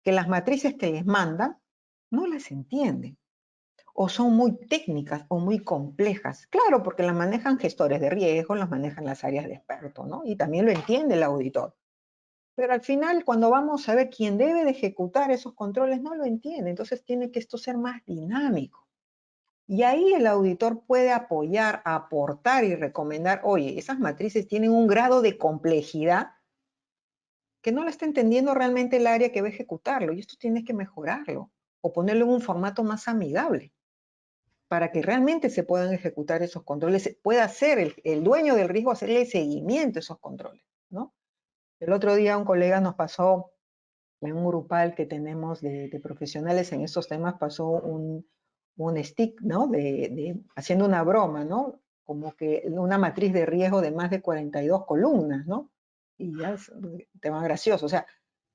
que las matrices que les mandan no las entienden, o son muy técnicas o muy complejas. Claro, porque las manejan gestores de riesgo, las manejan las áreas de expertos, ¿no? Y también lo entiende el auditor. Pero al final, cuando vamos a ver quién debe de ejecutar esos controles, no lo entiende. Entonces tiene que esto ser más dinámico. Y ahí el auditor puede apoyar, aportar y recomendar, oye, esas matrices tienen un grado de complejidad que no lo está entendiendo realmente el área que va a ejecutarlo, y esto tienes que mejorarlo, o ponerlo en un formato más amigable, para que realmente se puedan ejecutar esos controles, pueda hacer el dueño del riesgo hacerle seguimiento a esos controles, ¿no? El otro día un colega nos pasó, en un grupal que tenemos de profesionales en estos temas, pasó un stick, ¿no? Haciendo una broma, ¿no? Como que una matriz de riesgo de más de 42 columnas, ¿no? Y ya es un tema gracioso. O sea,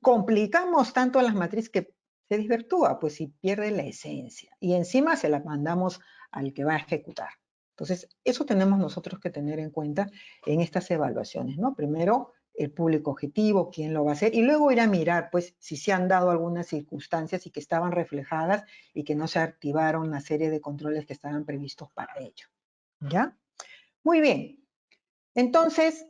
complicamos tanto las matrices que se desvirtúa, pues si pierde la esencia. Y encima se la mandamos al que va a ejecutar. Entonces, eso tenemos nosotros que tener en cuenta en estas evaluaciones, ¿no? Primero, el público objetivo, quién lo va a hacer, y luego ir a mirar, pues, si se han dado algunas circunstancias y que estaban reflejadas y que no se activaron una serie de controles que estaban previstos para ello. ¿Ya? Muy bien. Entonces,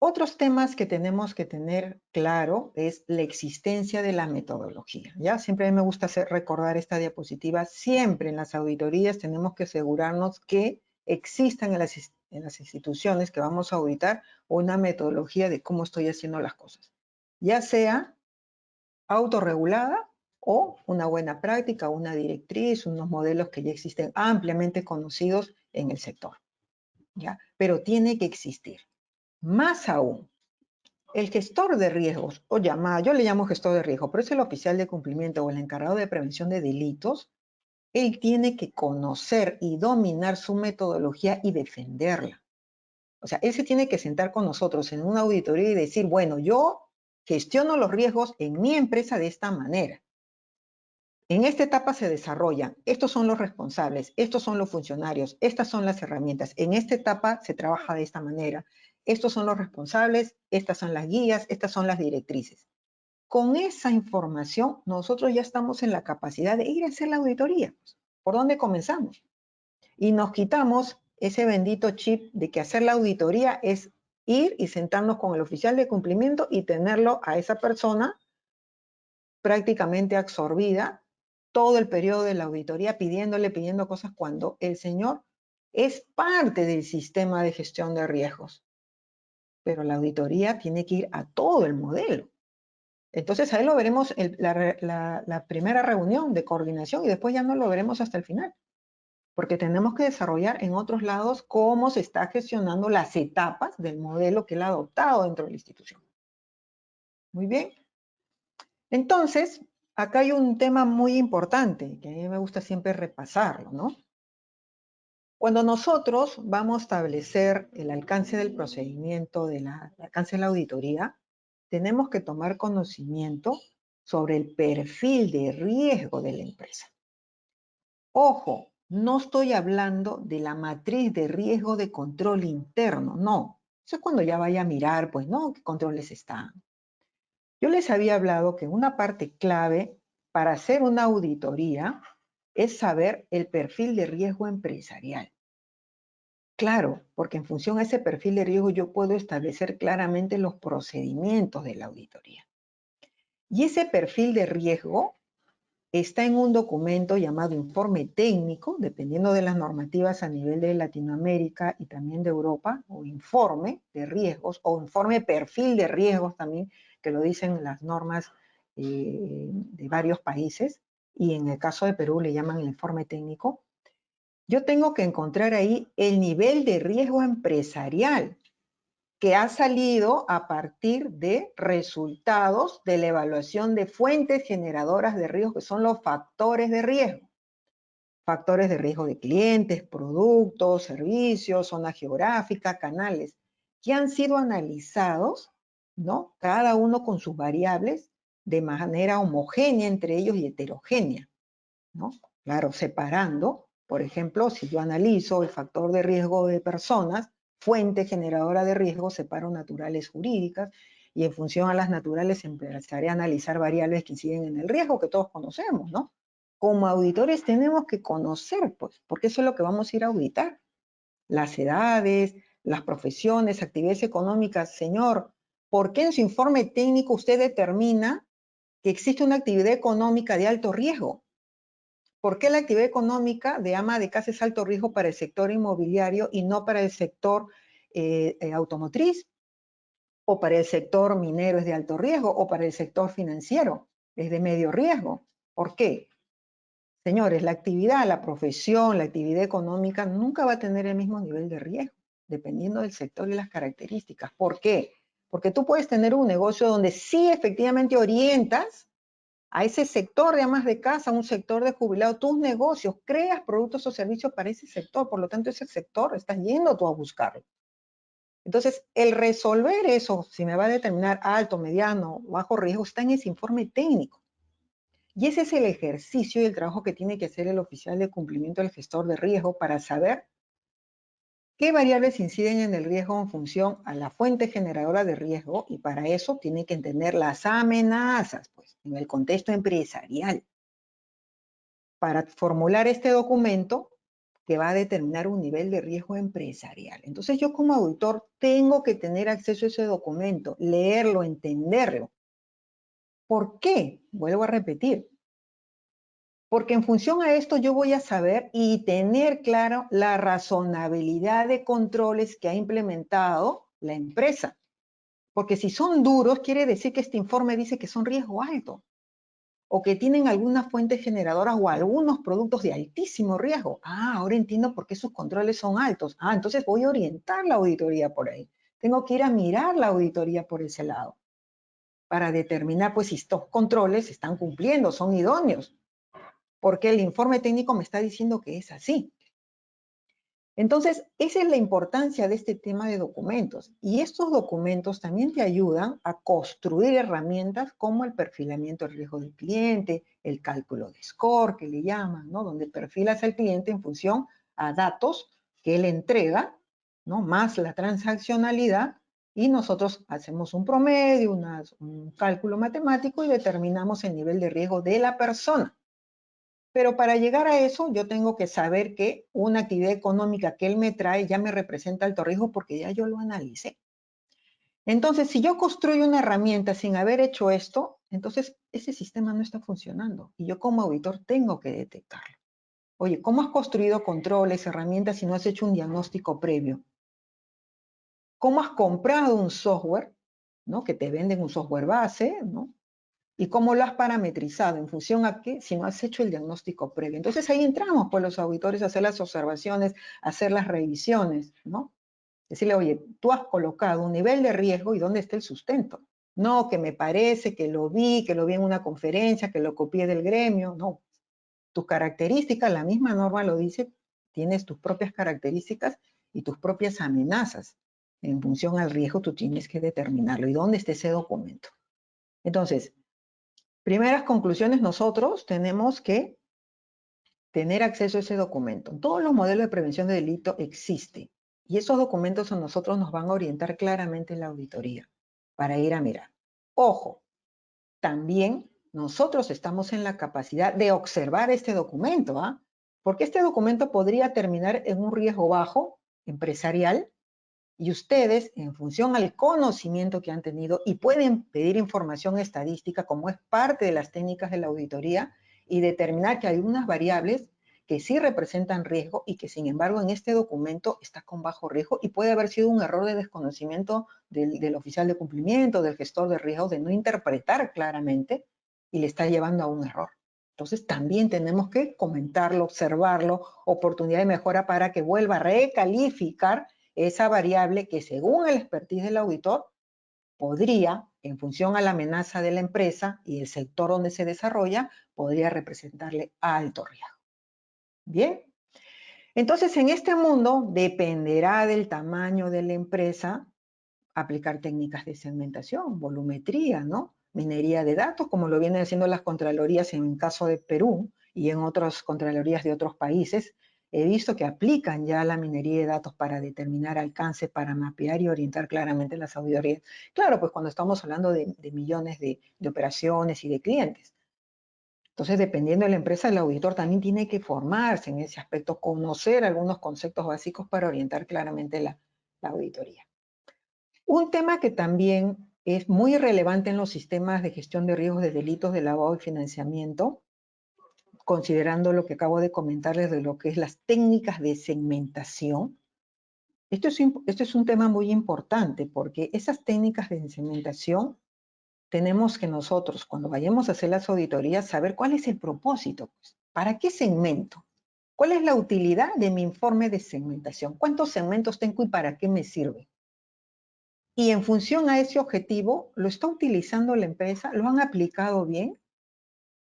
otros temas que tenemos que tener claro es la existencia de la metodología, ¿ya? Siempre a mí me gusta recordar esta diapositiva. Siempre en las auditorías tenemos que asegurarnos que existan en las instituciones que vamos a auditar una metodología de cómo estoy haciendo las cosas, ya sea autorregulada o una buena práctica, una directriz, unos modelos que ya existen ampliamente conocidos en el sector, ¿ya? Pero tiene que existir. Más aún, el gestor de riesgos, yo le llamo gestor de riesgo, pero es el oficial de cumplimiento o el encargado de prevención de delitos. Él tiene que conocer y dominar su metodología y defenderla. O sea, él se tiene que sentar con nosotros en una auditoría y decir, bueno, yo gestiono los riesgos en mi empresa de esta manera. En esta etapa se desarrollan, estos son los responsables, estos son los funcionarios, estas son las herramientas. En esta etapa se trabaja de esta manera. Estos son los responsables, estas son las guías, estas son las directrices. Con esa información, nosotros ya estamos en la capacidad de ir a hacer la auditoría. ¿Por dónde comenzamos? Y nos quitamos ese bendito chip de que hacer la auditoría es ir y sentarnos con el oficial de cumplimiento y tenerlo a esa persona prácticamente absorbida todo el periodo de la auditoría pidiendo cosas cuando el señor es parte del sistema de gestión de riesgos. Pero la auditoría tiene que ir a todo el modelo. Entonces ahí lo veremos la primera reunión de coordinación y después ya no lo veremos hasta el final. Porque tenemos que desarrollar en otros lados cómo se está gestionando las etapas del modelo que él ha adoptado dentro de la institución. Muy bien. Entonces, acá hay un tema muy importante que a mí me gusta siempre repasarlo, ¿no? Cuando nosotros vamos a establecer el alcance del procedimiento, el alcance de la auditoría, tenemos que tomar conocimiento sobre el perfil de riesgo de la empresa. Ojo, no estoy hablando de la matriz de riesgo de control interno, no. Eso es cuando ya vaya a mirar, pues, ¿no? ¿Qué controles están? Yo les había hablado que una parte clave para hacer una auditoría es saber el perfil de riesgo empresarial. Claro, porque en función a ese perfil de riesgo yo puedo establecer claramente los procedimientos de la auditoría. Y ese perfil de riesgo está en un documento llamado informe técnico, dependiendo de las normativas a nivel de Latinoamérica y también de Europa, o informe de riesgos, o informe perfil de riesgos también, que lo dicen las normas de varios países, y en el caso de Perú le llaman el informe técnico. Yo tengo que encontrar ahí el nivel de riesgo empresarial que ha salido a partir de resultados de la evaluación de fuentes generadoras de riesgo, que son los factores de riesgo. Factores de riesgo de clientes, productos, servicios, zona geográfica, canales, que han sido analizados, ¿no? Cada uno con sus variables de manera homogénea entre ellos y heterogénea, ¿no? Claro, separando, por ejemplo, si yo analizo el factor de riesgo de personas, fuente generadora de riesgo, separo naturales jurídicas, y en función a las naturales empezaré a analizar variables que inciden en el riesgo que todos conocemos, ¿no? Como auditores tenemos que conocer, pues, porque eso es lo que vamos a ir a auditar. Las edades, las profesiones, actividades económicas. Señor, ¿por qué en su informe técnico usted determina que existe una actividad económica de alto riesgo? ¿Por qué la actividad económica de ama de casa es alto riesgo para el sector inmobiliario y no para el sector automotriz? ¿O para el sector minero es de alto riesgo? ¿O para el sector financiero es de medio riesgo? ¿Por qué? Señores, la actividad, la profesión, la actividad económica nunca va a tener el mismo nivel de riesgo, dependiendo del sector y las características. ¿Por qué? Porque tú puedes tener un negocio donde sí efectivamente orientas a ese sector de amas de casa, un sector de jubilado, tus negocios, creas productos o servicios para ese sector, por lo tanto ese sector estás yendo tú a buscarlo. Entonces, el resolver eso, si me va a determinar alto, mediano, bajo riesgo, está en ese informe técnico. Y ese es el ejercicio y el trabajo que tiene que hacer el oficial de cumplimiento del gestor de riesgo para saber qué variables inciden en el riesgo en función a la fuente generadora de riesgo, y para eso tiene que entender las amenazas, pues, en el contexto empresarial. Para formular este documento que va a determinar un nivel de riesgo empresarial. Entonces yo como auditor tengo que tener acceso a ese documento, leerlo, entenderlo. ¿Por qué? Vuelvo a repetir. Porque en función a esto yo voy a saber y tener claro la razonabilidad de controles que ha implementado la empresa. Porque si son duros, quiere decir que este informe dice que son riesgo alto, o que tienen algunas fuentes generadoras o algunos productos de altísimo riesgo. Ah, ahora entiendo por qué sus controles son altos. Ah, entonces voy a orientar la auditoría por ahí. Tengo que ir a mirar la auditoría por ese lado para determinar pues si estos controles están cumpliendo, son idóneos, porque el informe técnico me está diciendo que es así. Entonces, esa es la importancia de este tema de documentos. Y estos documentos también te ayudan a construir herramientas como el perfilamiento del riesgo del cliente, el cálculo de score, que le llaman, ¿no? Donde perfilas al cliente en función a datos que él entrega, ¿no? Más la transaccionalidad, y nosotros hacemos un promedio, un cálculo matemático y determinamos el nivel de riesgo de la persona. Pero para llegar a eso, yo tengo que saber que una actividad económica que él me trae ya me representa alto riesgo porque ya yo lo analicé. Entonces, si yo construyo una herramienta sin haber hecho esto, entonces ese sistema no está funcionando. Y yo como auditor tengo que detectarlo. Oye, ¿cómo has construido controles, herramientas si no has hecho un diagnóstico previo? ¿Cómo has comprado un software, ¿no? Que te venden un software base, ¿no? ¿Y cómo lo has parametrizado? ¿En función a qué? Si no has hecho el diagnóstico previo. Entonces ahí entramos, pues, los auditores a hacer las observaciones, a hacer las revisiones, ¿no? Decirle, oye, tú has colocado un nivel de riesgo y ¿dónde está el sustento? No, que me parece, que lo vi en una conferencia, que lo copié del gremio. No. Tus características, la misma norma lo dice, tienes tus propias características y tus propias amenazas. En función al riesgo tú tienes que determinarlo. ¿Y dónde está ese documento? Entonces, primeras conclusiones, nosotros tenemos que tener acceso a ese documento. Todos los modelos de prevención de delito existen y esos documentos a nosotros nos van a orientar claramente en la auditoría para ir a mirar. Ojo, también nosotros estamos en la capacidad de observar este documento, ¿ah? Porque este documento podría terminar en un riesgo bajo empresarial y ustedes, en función al conocimiento que han tenido, y pueden pedir información estadística como es parte de las técnicas de la auditoría, y determinar que hay unas variables que sí representan riesgo y que sin embargo en este documento está con bajo riesgo y puede haber sido un error de desconocimiento del oficial de cumplimiento, del gestor de riesgo, de no interpretar claramente y le está llevando a un error. Entonces también tenemos que comentarlo, observarlo, oportunidad de mejora para que vuelva a recalificar esa variable que según el expertise del auditor podría, en función a la amenaza de la empresa y el sector donde se desarrolla, podría representarle alto riesgo. Bien, entonces en este mundo dependerá del tamaño de la empresa aplicar técnicas de segmentación, volumetría, ¿no? Minería de datos, como lo vienen haciendo las contralorías en el caso de Perú y en otras contralorías de otros países. He visto que aplican ya la minería de datos para determinar alcance, para mapear y orientar claramente las auditorías. Claro, pues cuando estamos hablando de millones de operaciones y de clientes. Entonces, dependiendo de la empresa, el auditor también tiene que formarse en ese aspecto, conocer algunos conceptos básicos para orientar claramente la auditoría. Un tema que también es muy relevante en los sistemas de gestión de riesgos de delitos de lavado y financiamiento, considerando lo que acabo de comentarles de lo que es las técnicas de segmentación. Esto es un tema muy importante porque esas técnicas de segmentación tenemos que nosotros, cuando vayamos a hacer las auditorías, saber cuál es el propósito. Pues. ¿Para qué segmento? ¿Cuál es la utilidad de mi informe de segmentación? ¿Cuántos segmentos tengo y para qué me sirve? Y en función a ese objetivo, ¿lo está utilizando la empresa? ¿Lo han aplicado bien?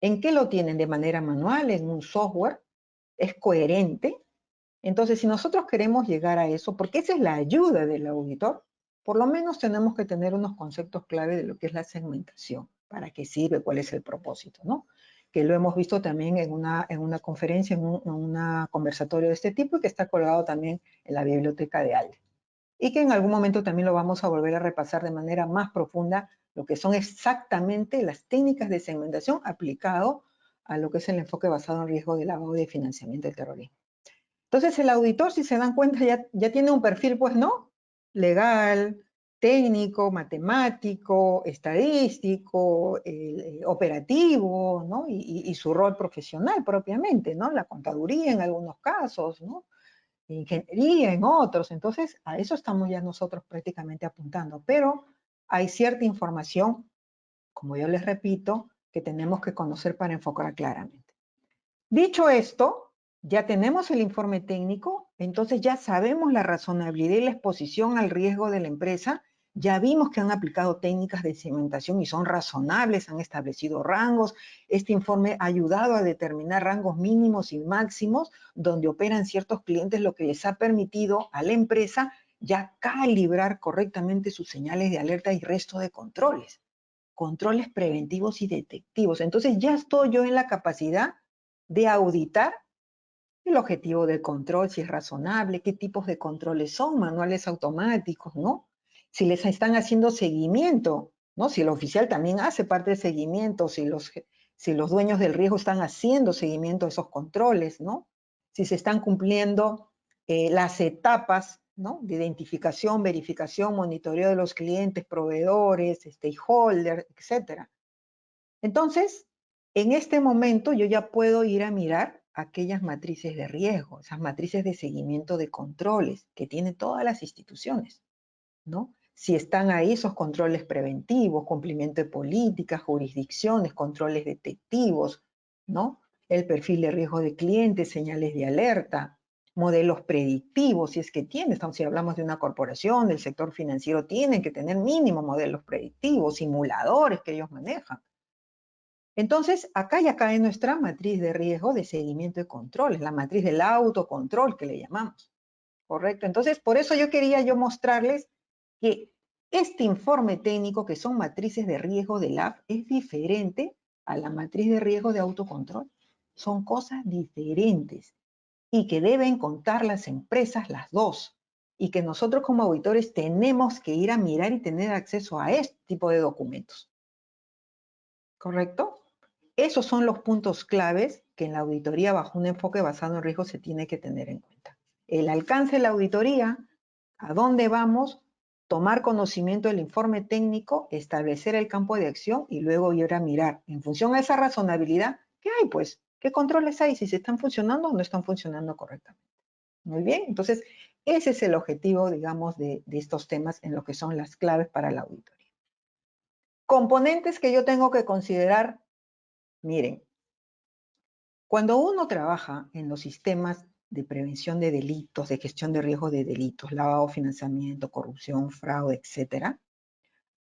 ¿En qué lo tienen? ¿De manera manual? ¿En un software? ¿Es coherente? Entonces, si nosotros queremos llegar a eso, porque esa es la ayuda del auditor, por lo menos tenemos que tener unos conceptos clave de lo que es la segmentación, para qué sirve, cuál es el propósito, ¿no? que lo hemos visto también en una conferencia, en un conversatorio de este tipo, y que está colgado también en la biblioteca de ALDE. Y que en algún momento también lo vamos a volver a repasar de manera más profunda, lo que son exactamente las técnicas de segmentación aplicado a lo que es el enfoque basado en riesgo de lavado de financiamiento del terrorismo. Entonces el auditor, si se dan cuenta, ya tiene un perfil, pues, ¿no? Legal, técnico, matemático, estadístico, operativo, ¿no? Y su rol profesional propiamente, ¿no? La contaduría en algunos casos, ¿no? Ingeniería en otros. Entonces, a eso estamos ya nosotros prácticamente apuntando. Pero hay cierta información, como yo les repito, que tenemos que conocer para enfocar claramente. Dicho esto, ya tenemos el informe técnico, entonces ya sabemos la razonabilidad y la exposición al riesgo de la empresa, ya vimos que han aplicado técnicas de segmentación y son razonables, han establecido rangos. Este informe ha ayudado a determinar rangos mínimos y máximos donde operan ciertos clientes, lo que les ha permitido a la empresa ya calibrar correctamente sus señales de alerta y resto de controles preventivos y detectivos. Entonces ya estoy yo en la capacidad de auditar el objetivo del control, si es razonable, qué tipos de controles son, manuales automáticos, ¿no? Si les están haciendo seguimiento, ¿no? Si el oficial también hace parte del seguimiento, si los dueños del riesgo están haciendo seguimiento de esos controles, ¿no? Si se están cumpliendo las etapas, ¿no? De identificación, verificación, monitoreo de los clientes, proveedores, stakeholders, etc. Entonces, en este momento yo ya puedo ir a mirar aquellas matrices de riesgo, esas matrices de seguimiento de controles que tienen todas las instituciones, ¿no? Si están ahí esos controles preventivos, cumplimiento de políticas, jurisdicciones, controles detectivos, ¿no? El perfil de riesgo de clientes, señales de alerta, modelos predictivos, si es que tiene, si hablamos de una corporación, del sector financiero, tienen que tener mínimo modelos predictivos, simuladores que ellos manejan. Entonces, acá ya cae nuestra matriz de riesgo de seguimiento de controles, la matriz del autocontrol que le llamamos, ¿correcto? Entonces, por eso yo quería mostrarles que este informe técnico, que son matrices de riesgo del AF, es diferente a la matriz de riesgo de autocontrol. Son cosas diferentes y que deben contar las empresas las dos, y que nosotros como auditores tenemos que ir a mirar y tener acceso a este tipo de documentos, ¿correcto? Esos son los puntos claves que en la auditoría bajo un enfoque basado en riesgo se tiene que tener en cuenta. El alcance de la auditoría, a dónde vamos, tomar conocimiento del informe técnico, establecer el campo de acción y luego ir a mirar, en función a esa razonabilidad, ¿qué hay pues? ¿Qué controles hay? Si se están funcionando o no están funcionando correctamente. Muy bien, entonces ese es el objetivo, digamos, de estos temas en lo que son las claves para la auditoría. Componentes que yo tengo que considerar. Miren, cuando uno trabaja en los sistemas de prevención de delitos, de gestión de riesgo de delitos, lavado, financiamiento, corrupción, fraude, etc.,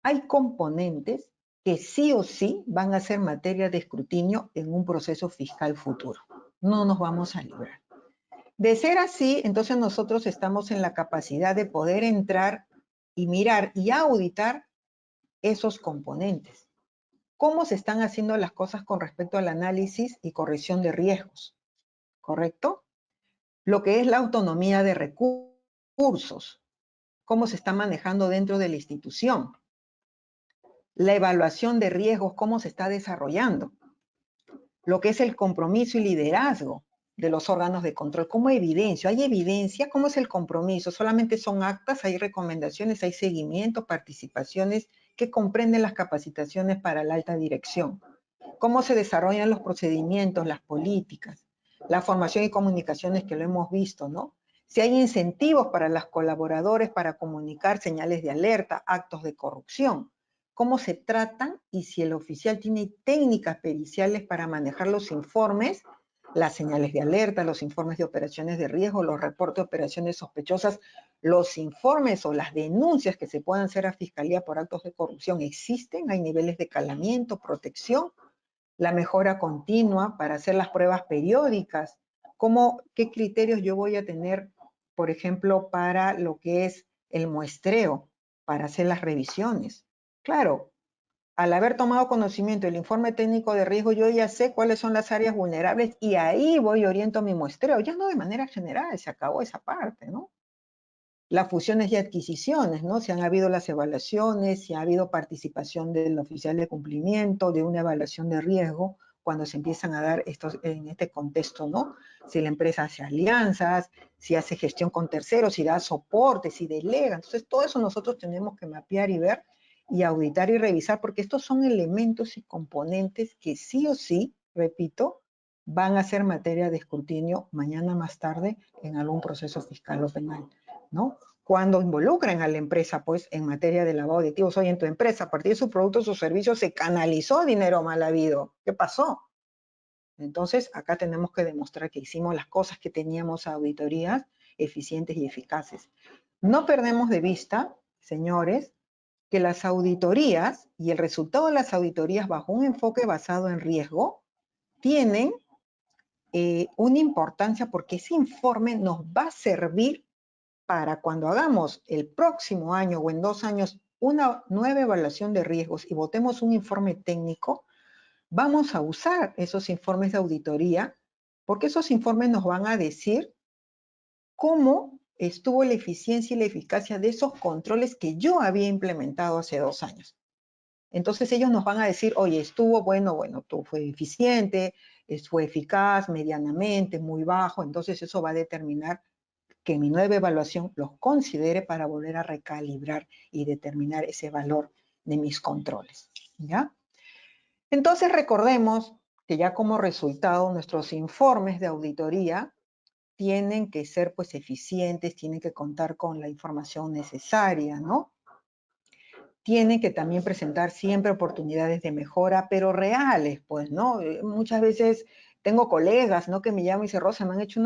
hay componentes que sí o sí van a ser materia de escrutinio en un proceso fiscal futuro. No nos vamos a librar. De ser así, entonces nosotros estamos en la capacidad de poder entrar y mirar y auditar esos componentes. ¿Cómo se están haciendo las cosas con respecto al análisis y corrección de riesgos? ¿Correcto? Lo que es la autonomía de recursos, cómo se está manejando dentro de la institución, la evaluación de riesgos, cómo se está desarrollando, lo que es el compromiso y liderazgo de los órganos de control, ¿cómo evidencio? ¿Hay evidencia? ¿Cómo es el compromiso? ¿Solamente son actas? ¿Hay recomendaciones? ¿Hay seguimiento? ¿Participaciones? ¿Qué comprenden las capacitaciones para la alta dirección? ¿Cómo se desarrollan los procedimientos, las políticas? La formación y comunicaciones que lo hemos visto, ¿no? Si hay incentivos para los colaboradores para comunicar señales de alerta, actos de corrupción, cómo se tratan y si el oficial tiene técnicas periciales para manejar los informes, las señales de alerta, los informes de operaciones de riesgo, los reportes de operaciones sospechosas, los informes o las denuncias que se puedan hacer a Fiscalía por actos de corrupción. ¿Existen? ¿Hay niveles de calamiento, protección? La mejora continua para hacer las pruebas periódicas, qué criterios yo voy a tener, por ejemplo, para lo que es el muestreo, para hacer las revisiones. Claro, Al haber tomado conocimiento del informe técnico de riesgo, yo ya sé cuáles son las áreas vulnerables y ahí voy y oriento mi muestreo, ya no de manera general, se acabó esa parte, ¿no? Las fusiones y adquisiciones, ¿no? Si han habido las evaluaciones, si ha habido participación del oficial de cumplimiento, de una evaluación de riesgo, cuando se empiezan a dar estos, en este contexto, ¿no? Si la empresa hace alianzas, si hace gestión con terceros, si da soporte, si delega. Entonces, todo eso nosotros tenemos que mapear y ver y auditar y revisar, porque estos son elementos y componentes que sí o sí, repito, van a ser materia de escrutinio mañana más tarde en algún proceso fiscal o penal, ¿no? Cuando involucran a la empresa, pues, en materia de lavado de activos. Oye, en tu empresa, a partir de sus productos o servicios, se canalizó dinero mal habido. ¿Qué pasó? Entonces, acá tenemos que demostrar que hicimos las cosas que teníamos auditorías eficientes y eficaces. No perdemos de vista, señores, que las auditorías y el resultado de las auditorías bajo un enfoque basado en riesgo tienen una importancia porque ese informe nos va a servir para cuando hagamos el próximo año o en 2 años una nueva evaluación de riesgos y votemos un informe técnico, vamos a usar esos informes de auditoría porque esos informes nos van a decir cómo estuvo la eficiencia y la eficacia de esos controles que yo había implementado hace 2 años. Entonces ellos nos van a decir, oye, estuvo bueno, fue eficiente, fue eficaz, medianamente, muy bajo. Entonces eso va a determinar que mi nueva evaluación los considere para volver a recalibrar y determinar ese valor de mis controles, ¿ya? Entonces recordemos que ya como resultado nuestros informes de auditoría tienen que ser pues eficientes, tienen que contar con la información necesaria, ¿no? Tienen que también presentar siempre oportunidades de mejora, pero reales, pues, ¿no? Muchas veces tengo colegas, ¿no? Que me llaman y dicen, Rosa, me han hecho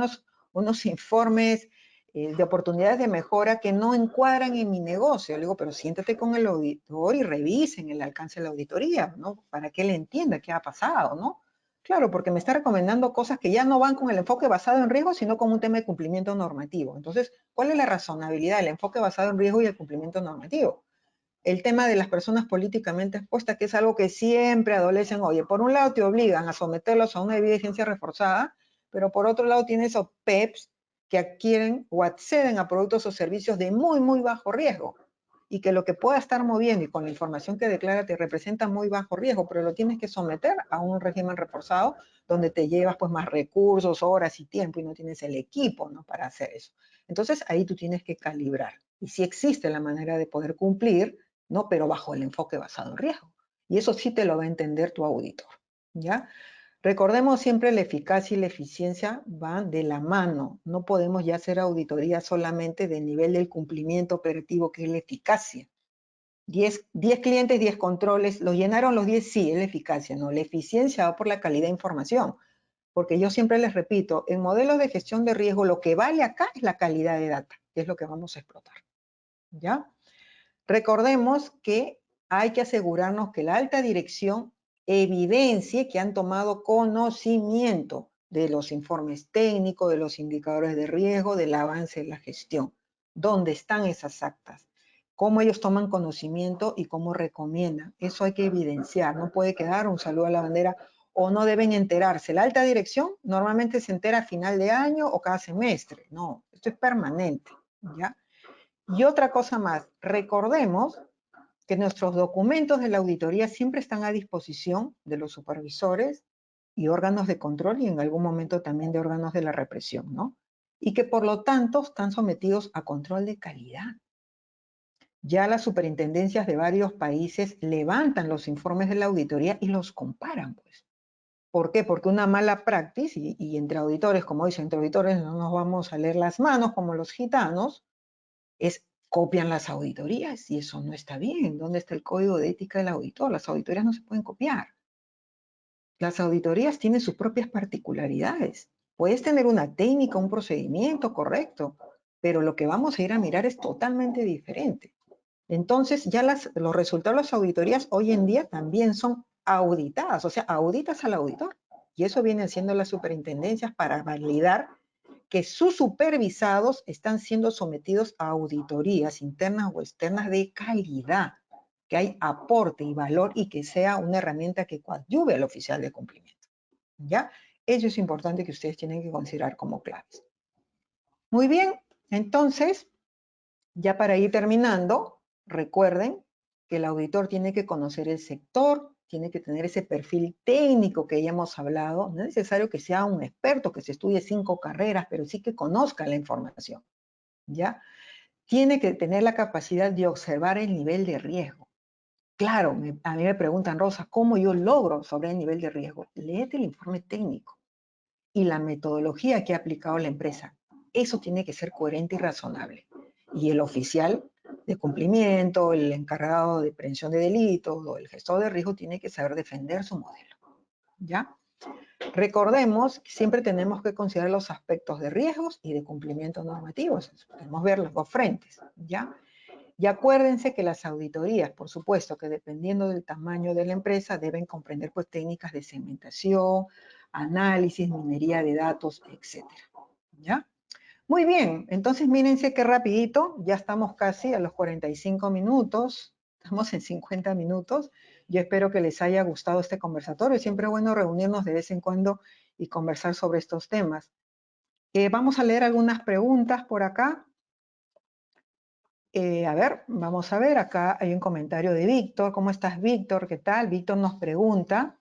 unos informes de oportunidades de mejora que no encuadran en mi negocio. Le digo, pero siéntate con el auditor y revisen el alcance de la auditoría, ¿no? Para que él entienda qué ha pasado, ¿no? Claro, porque me está recomendando cosas que ya no van con el enfoque basado en riesgo, sino con un tema de cumplimiento normativo. Entonces, ¿cuál es la razonabilidad del enfoque basado en riesgo y el cumplimiento normativo? El tema de las personas políticamente expuestas, que es algo que siempre adolecen. Oye, por un lado te obligan a someterlos a una evidencia reforzada, pero por otro lado tienes PEPs que adquieren o acceden a productos o servicios de muy, muy bajo riesgo y que lo que pueda estar moviendo y con la información que declara te representa muy bajo riesgo, pero lo tienes que someter a un régimen reforzado donde te llevas pues más recursos, horas y tiempo y no tienes el equipo, ¿no? Para hacer eso. Entonces ahí tú tienes que calibrar. Y si existe la manera de poder cumplir, ¿no? Pero bajo el enfoque basado en riesgo. Y eso sí te lo va a entender tu auditor, ¿ya? Recordemos siempre la eficacia y la eficiencia van de la mano. No podemos ya hacer auditoría solamente del nivel del cumplimiento operativo, que es la eficacia. 10 clientes, 10 controles, ¿los llenaron los 10? Sí, es la eficacia, ¿no? La eficiencia va por la calidad de información. Porque yo siempre les repito, en modelos de gestión de riesgo, lo que vale acá es la calidad de data, que es lo que vamos a explotar, ¿ya? Recordemos que hay que asegurarnos que la alta dirección evidencie que han tomado conocimiento de los informes técnicos, de los indicadores de riesgo, del avance de la gestión. ¿Dónde están esas actas? ¿Cómo ellos toman conocimiento y cómo recomiendan? Eso hay que evidenciar. No puede quedar un saludo a la bandera o no deben enterarse. La alta dirección normalmente se entera a final de año o cada semestre. No, esto es permanente, ¿ya? Y otra cosa más, recordemos que nuestros documentos de la auditoría siempre están a disposición de los supervisores y órganos de control y en algún momento también de órganos de la represión, ¿no? Y que por lo tanto están sometidos a control de calidad. Ya las superintendencias de varios países levantan los informes de la auditoría y los comparan, pues. ¿Por qué? Porque una mala praxis, y entre auditores, como dicen, entre auditores no nos vamos a leer las manos como los gitanos, copian las auditorías y eso no está bien. ¿Dónde está el código de ética del auditor? Las auditorías no se pueden copiar. Las auditorías tienen sus propias particularidades. Puedes tener una técnica, un procedimiento correcto, pero lo que vamos a ir a mirar es totalmente diferente. Entonces, ya los resultados de las auditorías hoy en día también son auditadas, o sea, auditas al auditor. Y eso viene haciendo las superintendencias para validar que sus supervisados están siendo sometidos a auditorías internas o externas de calidad. que hay aporte y valor y que sea una herramienta que coadyuve al oficial de cumplimiento, ¿ya? Eso es importante que ustedes tienen que considerar como claves. Muy bien, entonces, ya para ir terminando, recuerden que el auditor tiene que conocer el sector, tiene que tener ese perfil técnico que ya hemos hablado. No es necesario que sea un experto, que se estudie 5 carreras, pero sí que conozca la información, ¿ya? Tiene que tener la capacidad de observar el nivel de riesgo. Claro, a mí me preguntan, Rosa, ¿cómo yo logro sobre el nivel de riesgo? Léete el informe técnico y la metodología que ha aplicado la empresa. Eso tiene que ser coherente y razonable. Y el oficial de cumplimiento, el encargado de prevención de delitos o el gestor de riesgo tiene que saber defender su modelo, ¿ya? Recordemos que siempre tenemos que considerar los aspectos de riesgos y de cumplimiento normativos. Podemos ver los dos frentes, ¿ya? Y acuérdense que las auditorías, por supuesto, que dependiendo del tamaño de la empresa, deben comprender pues técnicas de segmentación, análisis, minería de datos, etc. ¿Ya? Muy bien, entonces mírense qué rapidito, ya estamos casi a los 45 minutos, estamos en 50 minutos. Yo espero que les haya gustado este conversatorio. Siempre es bueno reunirnos de vez en cuando y conversar sobre estos temas. Vamos a leer algunas preguntas por acá. A ver, vamos a ver, acá hay un comentario de Víctor. ¿Cómo estás, Víctor? ¿Qué tal? Víctor nos pregunta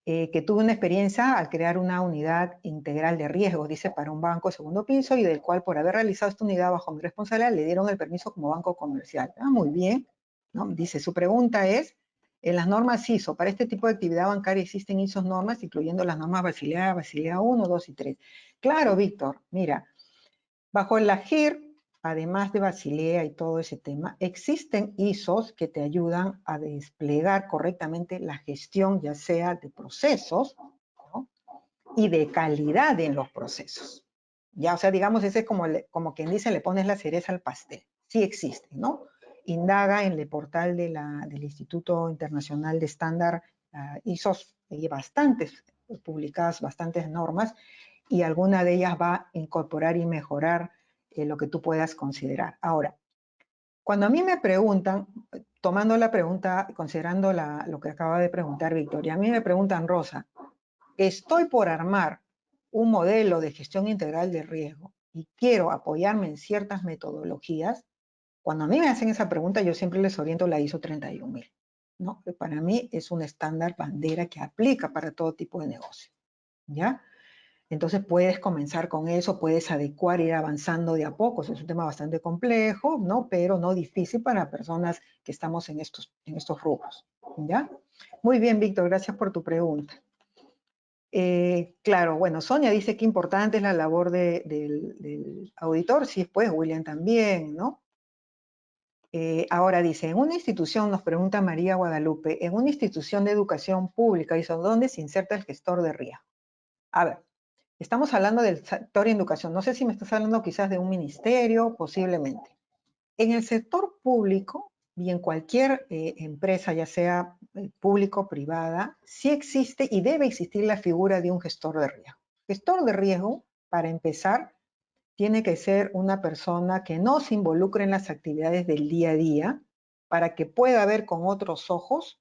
que tuvo una experiencia al crear una unidad integral de riesgos, dice, para un banco de segundo piso y del cual por haber realizado esta unidad bajo mi responsabilidad le dieron el permiso como banco comercial. Ah, muy bien, ¿no? Dice, su pregunta es, en las normas ISO, para este tipo de actividad bancaria existen ISO normas, incluyendo las normas Basilea 1, 2 y 3. Claro, Víctor, mira, bajo el AGIR, además de Basilea y todo ese tema, existen ISOs que te ayudan a desplegar correctamente la gestión, ya sea de procesos, ¿no? Y de calidad en los procesos. Ya, o sea, digamos, ese es como quien dice, le pones la cereza al pastel. Sí existe, ¿no? Indaga en el portal del Instituto Internacional de Estándar ISOs, hay bastantes publicadas, bastantes normas, y alguna de ellas va a incorporar y mejorar lo que tú puedas considerar. Ahora, cuando a mí me preguntan, tomando la pregunta, considerando lo que acaba de preguntar Victoria, a mí me preguntan, Rosa, estoy por armar un modelo de gestión integral de riesgo y quiero apoyarme en ciertas metodologías. Cuando a mí me hacen esa pregunta, yo siempre les oriento la ISO 31000, ¿no? Que para mí es un estándar bandera que aplica para todo tipo de negocio, ¿ya? Entonces puedes comenzar con eso, puedes adecuar, ir avanzando de a poco. Es un tema bastante complejo, ¿no? Pero no difícil para personas que estamos en estos rubros, ¿ya? Muy bien, Víctor, gracias por tu pregunta. Claro, bueno, Sonia dice que importante es la labor del auditor, sí, pues William también, ¿no? Ahora dice, en una institución, nos pregunta María Guadalupe, en una institución de educación pública, ¿dónde se inserta el gestor de riesgo? A ver, estamos hablando del sector de educación. No sé si me estás hablando quizás de un ministerio, posiblemente. En el sector público y en cualquier empresa, ya sea público o privada, sí existe y debe existir la figura de un gestor de riesgo. Gestor de riesgo, para empezar, tiene que ser una persona que no se involucre en las actividades del día a día para que pueda ver con otros ojos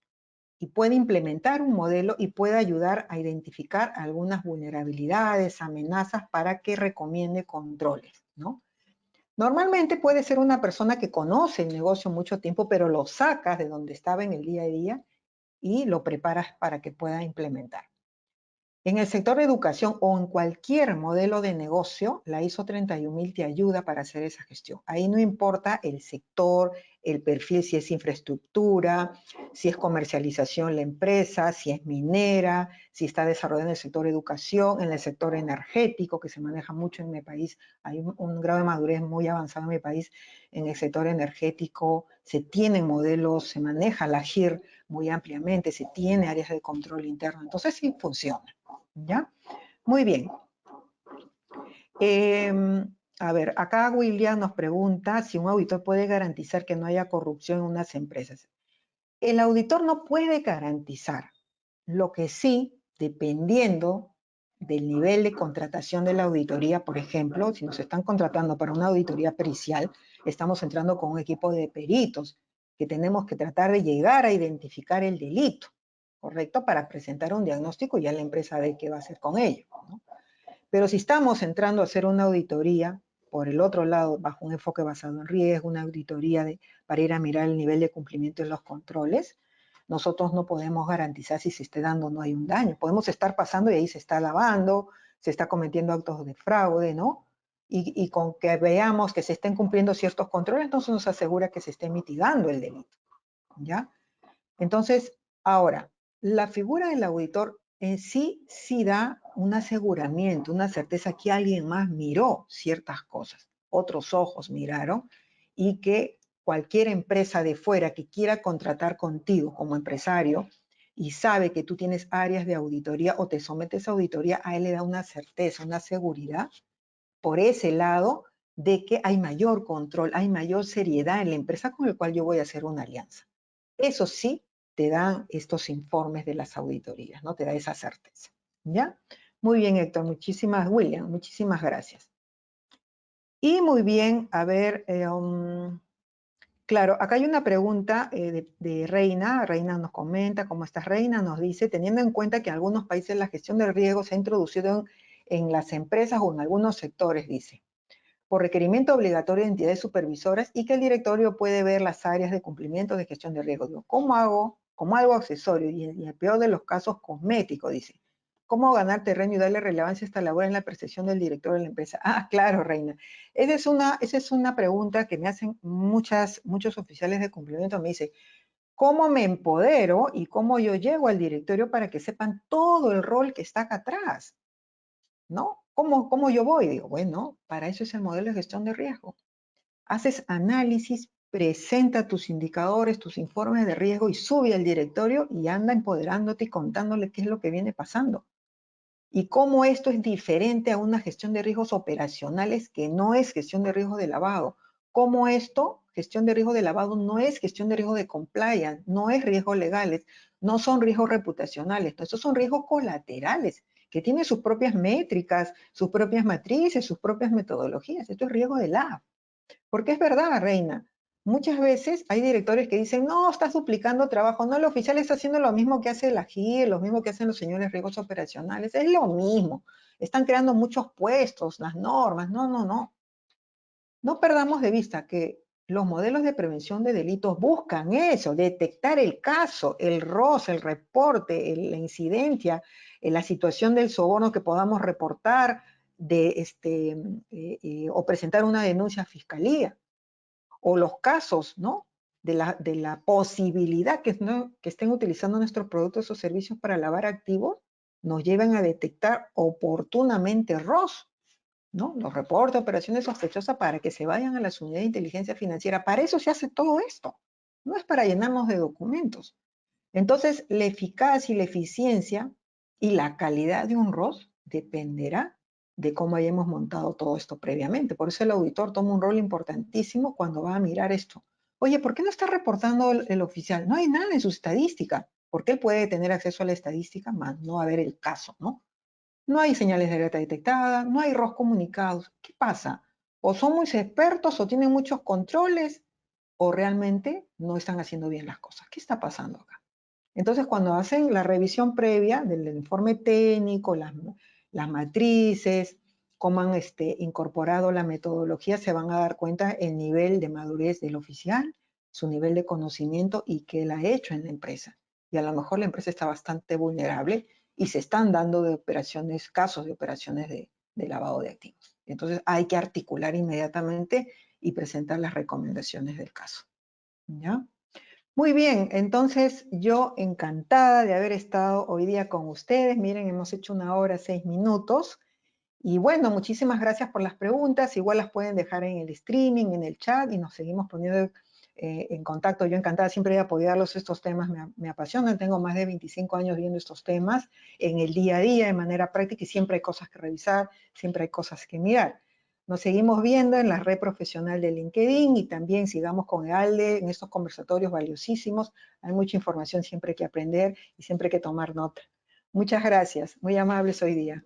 y puede implementar un modelo y puede ayudar a identificar algunas vulnerabilidades, amenazas para que recomiende controles, ¿no? Normalmente puede ser una persona que conoce el negocio mucho tiempo, pero lo sacas de donde estaba en el día a día y lo preparas para que pueda implementar. En el sector de educación o en cualquier modelo de negocio, la ISO 31000 te ayuda para hacer esa gestión. Ahí no importa el sector, el perfil, si es infraestructura, si es comercialización la empresa, si es minera, si está desarrollando el sector de educación, en el sector energético, que se maneja mucho en mi país. Hay un grado de madurez muy avanzado en mi país en el sector energético. Se tienen modelos, se maneja la GIR muy ampliamente, se tiene áreas de control interno. Entonces sí funciona. ¿Ya? Muy bien. A ver, acá William nos pregunta si un auditor puede garantizar que no haya corrupción en unas empresas. El auditor no puede garantizar. Lo que sí, dependiendo del nivel de contratación de la auditoría, por ejemplo, si nos están contratando para una auditoría pericial, estamos entrando con un equipo de peritos que tenemos que tratar de llegar a identificar el delito, ¿correcto? Para presentar un diagnóstico y ya la empresa ve qué va a hacer con ello, ¿no? Pero si estamos entrando a hacer una auditoría, por el otro lado, bajo un enfoque basado en riesgo, una auditoría para ir a mirar el nivel de cumplimiento de los controles, nosotros no podemos garantizar si se esté dando o no hay un daño. Podemos estar pasando y ahí se está lavando, se está cometiendo actos de fraude, ¿no? Y con que veamos que se estén cumpliendo ciertos controles, entonces nos asegura que se esté mitigando el delito, ¿ya? Entonces, ahora, la figura del auditor en sí da un aseguramiento, una certeza que alguien más miró ciertas cosas, otros ojos miraron, y que cualquier empresa de fuera que quiera contratar contigo como empresario y sabe que tú tienes áreas de auditoría o te sometes a auditoría, a él le da una certeza, una seguridad por ese lado de que hay mayor control, hay mayor seriedad en la empresa con la cual yo voy a hacer una alianza. Eso sí te dan estos informes de las auditorías, ¿no? Te da esa certeza, ¿ya? Muy bien, Héctor, William, muchísimas gracias. Y muy bien, a ver, claro, acá hay una pregunta de Reina. Reina nos comenta, ¿cómo estás, Reina? Nos dice, teniendo en cuenta que en algunos países la gestión del riesgo se ha introducido en las empresas o en algunos sectores, dice, por requerimiento obligatorio de entidades supervisoras y que el directorio puede ver las áreas de cumplimiento de gestión de riesgo. Digo, ¿cómo hago? Como algo accesorio y en el peor de los casos cosmético, dice. ¿Cómo ganar terreno y darle relevancia a esta labor en la percepción del director de la empresa? Ah, claro, Reina. Esa es una pregunta que me hacen muchos oficiales de cumplimiento. Me dice, ¿cómo me empodero y cómo yo llego al directorio para que sepan todo el rol que está acá atrás? ¿No? ¿Cómo yo voy? Digo, bueno, para eso es el modelo de gestión de riesgo. Haces análisis, presenta tus indicadores, tus informes de riesgo y sube al directorio y anda empoderándote y contándole qué es lo que viene pasando. Y cómo esto es diferente a una gestión de riesgos operacionales que no es gestión de riesgo de lavado. Cómo esto, gestión de riesgo de lavado, no es gestión de riesgo de compliance, no es riesgos legales, no son riesgos reputacionales, estos son riesgos colaterales que tienen sus propias métricas, sus propias matrices, sus propias metodologías. Esto es riesgo de LAV. Porque es verdad, Reina. Muchas veces hay directores que dicen, no, estás duplicando trabajo. No, el oficial está haciendo lo mismo que hace la GIE, lo mismo que hacen los señores riesgos operacionales. Es lo mismo. Están creando muchos puestos, las normas. No, no, no. No perdamos de vista que los modelos de prevención de delitos buscan eso, detectar el caso, el ROS, el reporte, la incidencia, la situación del soborno que podamos reportar o presentar una denuncia a fiscalía, o los casos, ¿no? De la posibilidad que estén utilizando nuestros productos o servicios para lavar activos, nos llevan a detectar oportunamente ROS, ¿no? Los reportes de operaciones sospechosas para que se vayan a las unidades de inteligencia financiera. Para eso se hace todo esto. No es para llenarnos de documentos. Entonces, la eficacia y la eficiencia y la calidad de un ROS dependerá de cómo hayamos montado todo esto previamente. Por eso el auditor toma un rol importantísimo cuando va a mirar esto. Oye, ¿por qué no está reportando el oficial? No hay nada en su estadística, porque él puede tener acceso a la estadística, más no a ver el caso, ¿no? No hay señales de alerta detectadas, no hay ROS comunicados. ¿Qué pasa? O son muy expertos o tienen muchos controles o realmente no están haciendo bien las cosas. ¿Qué está pasando acá? Entonces, cuando hacen la revisión previa del informe técnico, las matrices, cómo han incorporado la metodología, se van a dar cuenta el nivel de madurez del oficial, su nivel de conocimiento y qué él ha hecho en la empresa. Y a lo mejor la empresa está bastante vulnerable y se están dando casos de operaciones de lavado de activos. Entonces, hay que articular inmediatamente y presentar las recomendaciones del caso. ¿Ya? Muy bien, entonces yo encantada de haber estado hoy día con ustedes. Miren, hemos hecho 1 hora, 6 minutos. Y bueno, muchísimas gracias por las preguntas. Igual las pueden dejar en el streaming, en el chat y nos seguimos poniendo en contacto. Yo encantada siempre de apoyarlos. Estos temas me apasionan. Tengo más de 25 años viendo estos temas en el día a día de manera práctica y siempre hay cosas que revisar, siempre hay cosas que mirar. Nos seguimos viendo en la red profesional de LinkedIn y también sigamos con EALDE en estos conversatorios valiosísimos. Hay mucha información siempre que aprender y siempre que tomar nota. Muchas gracias. Muy amables hoy día.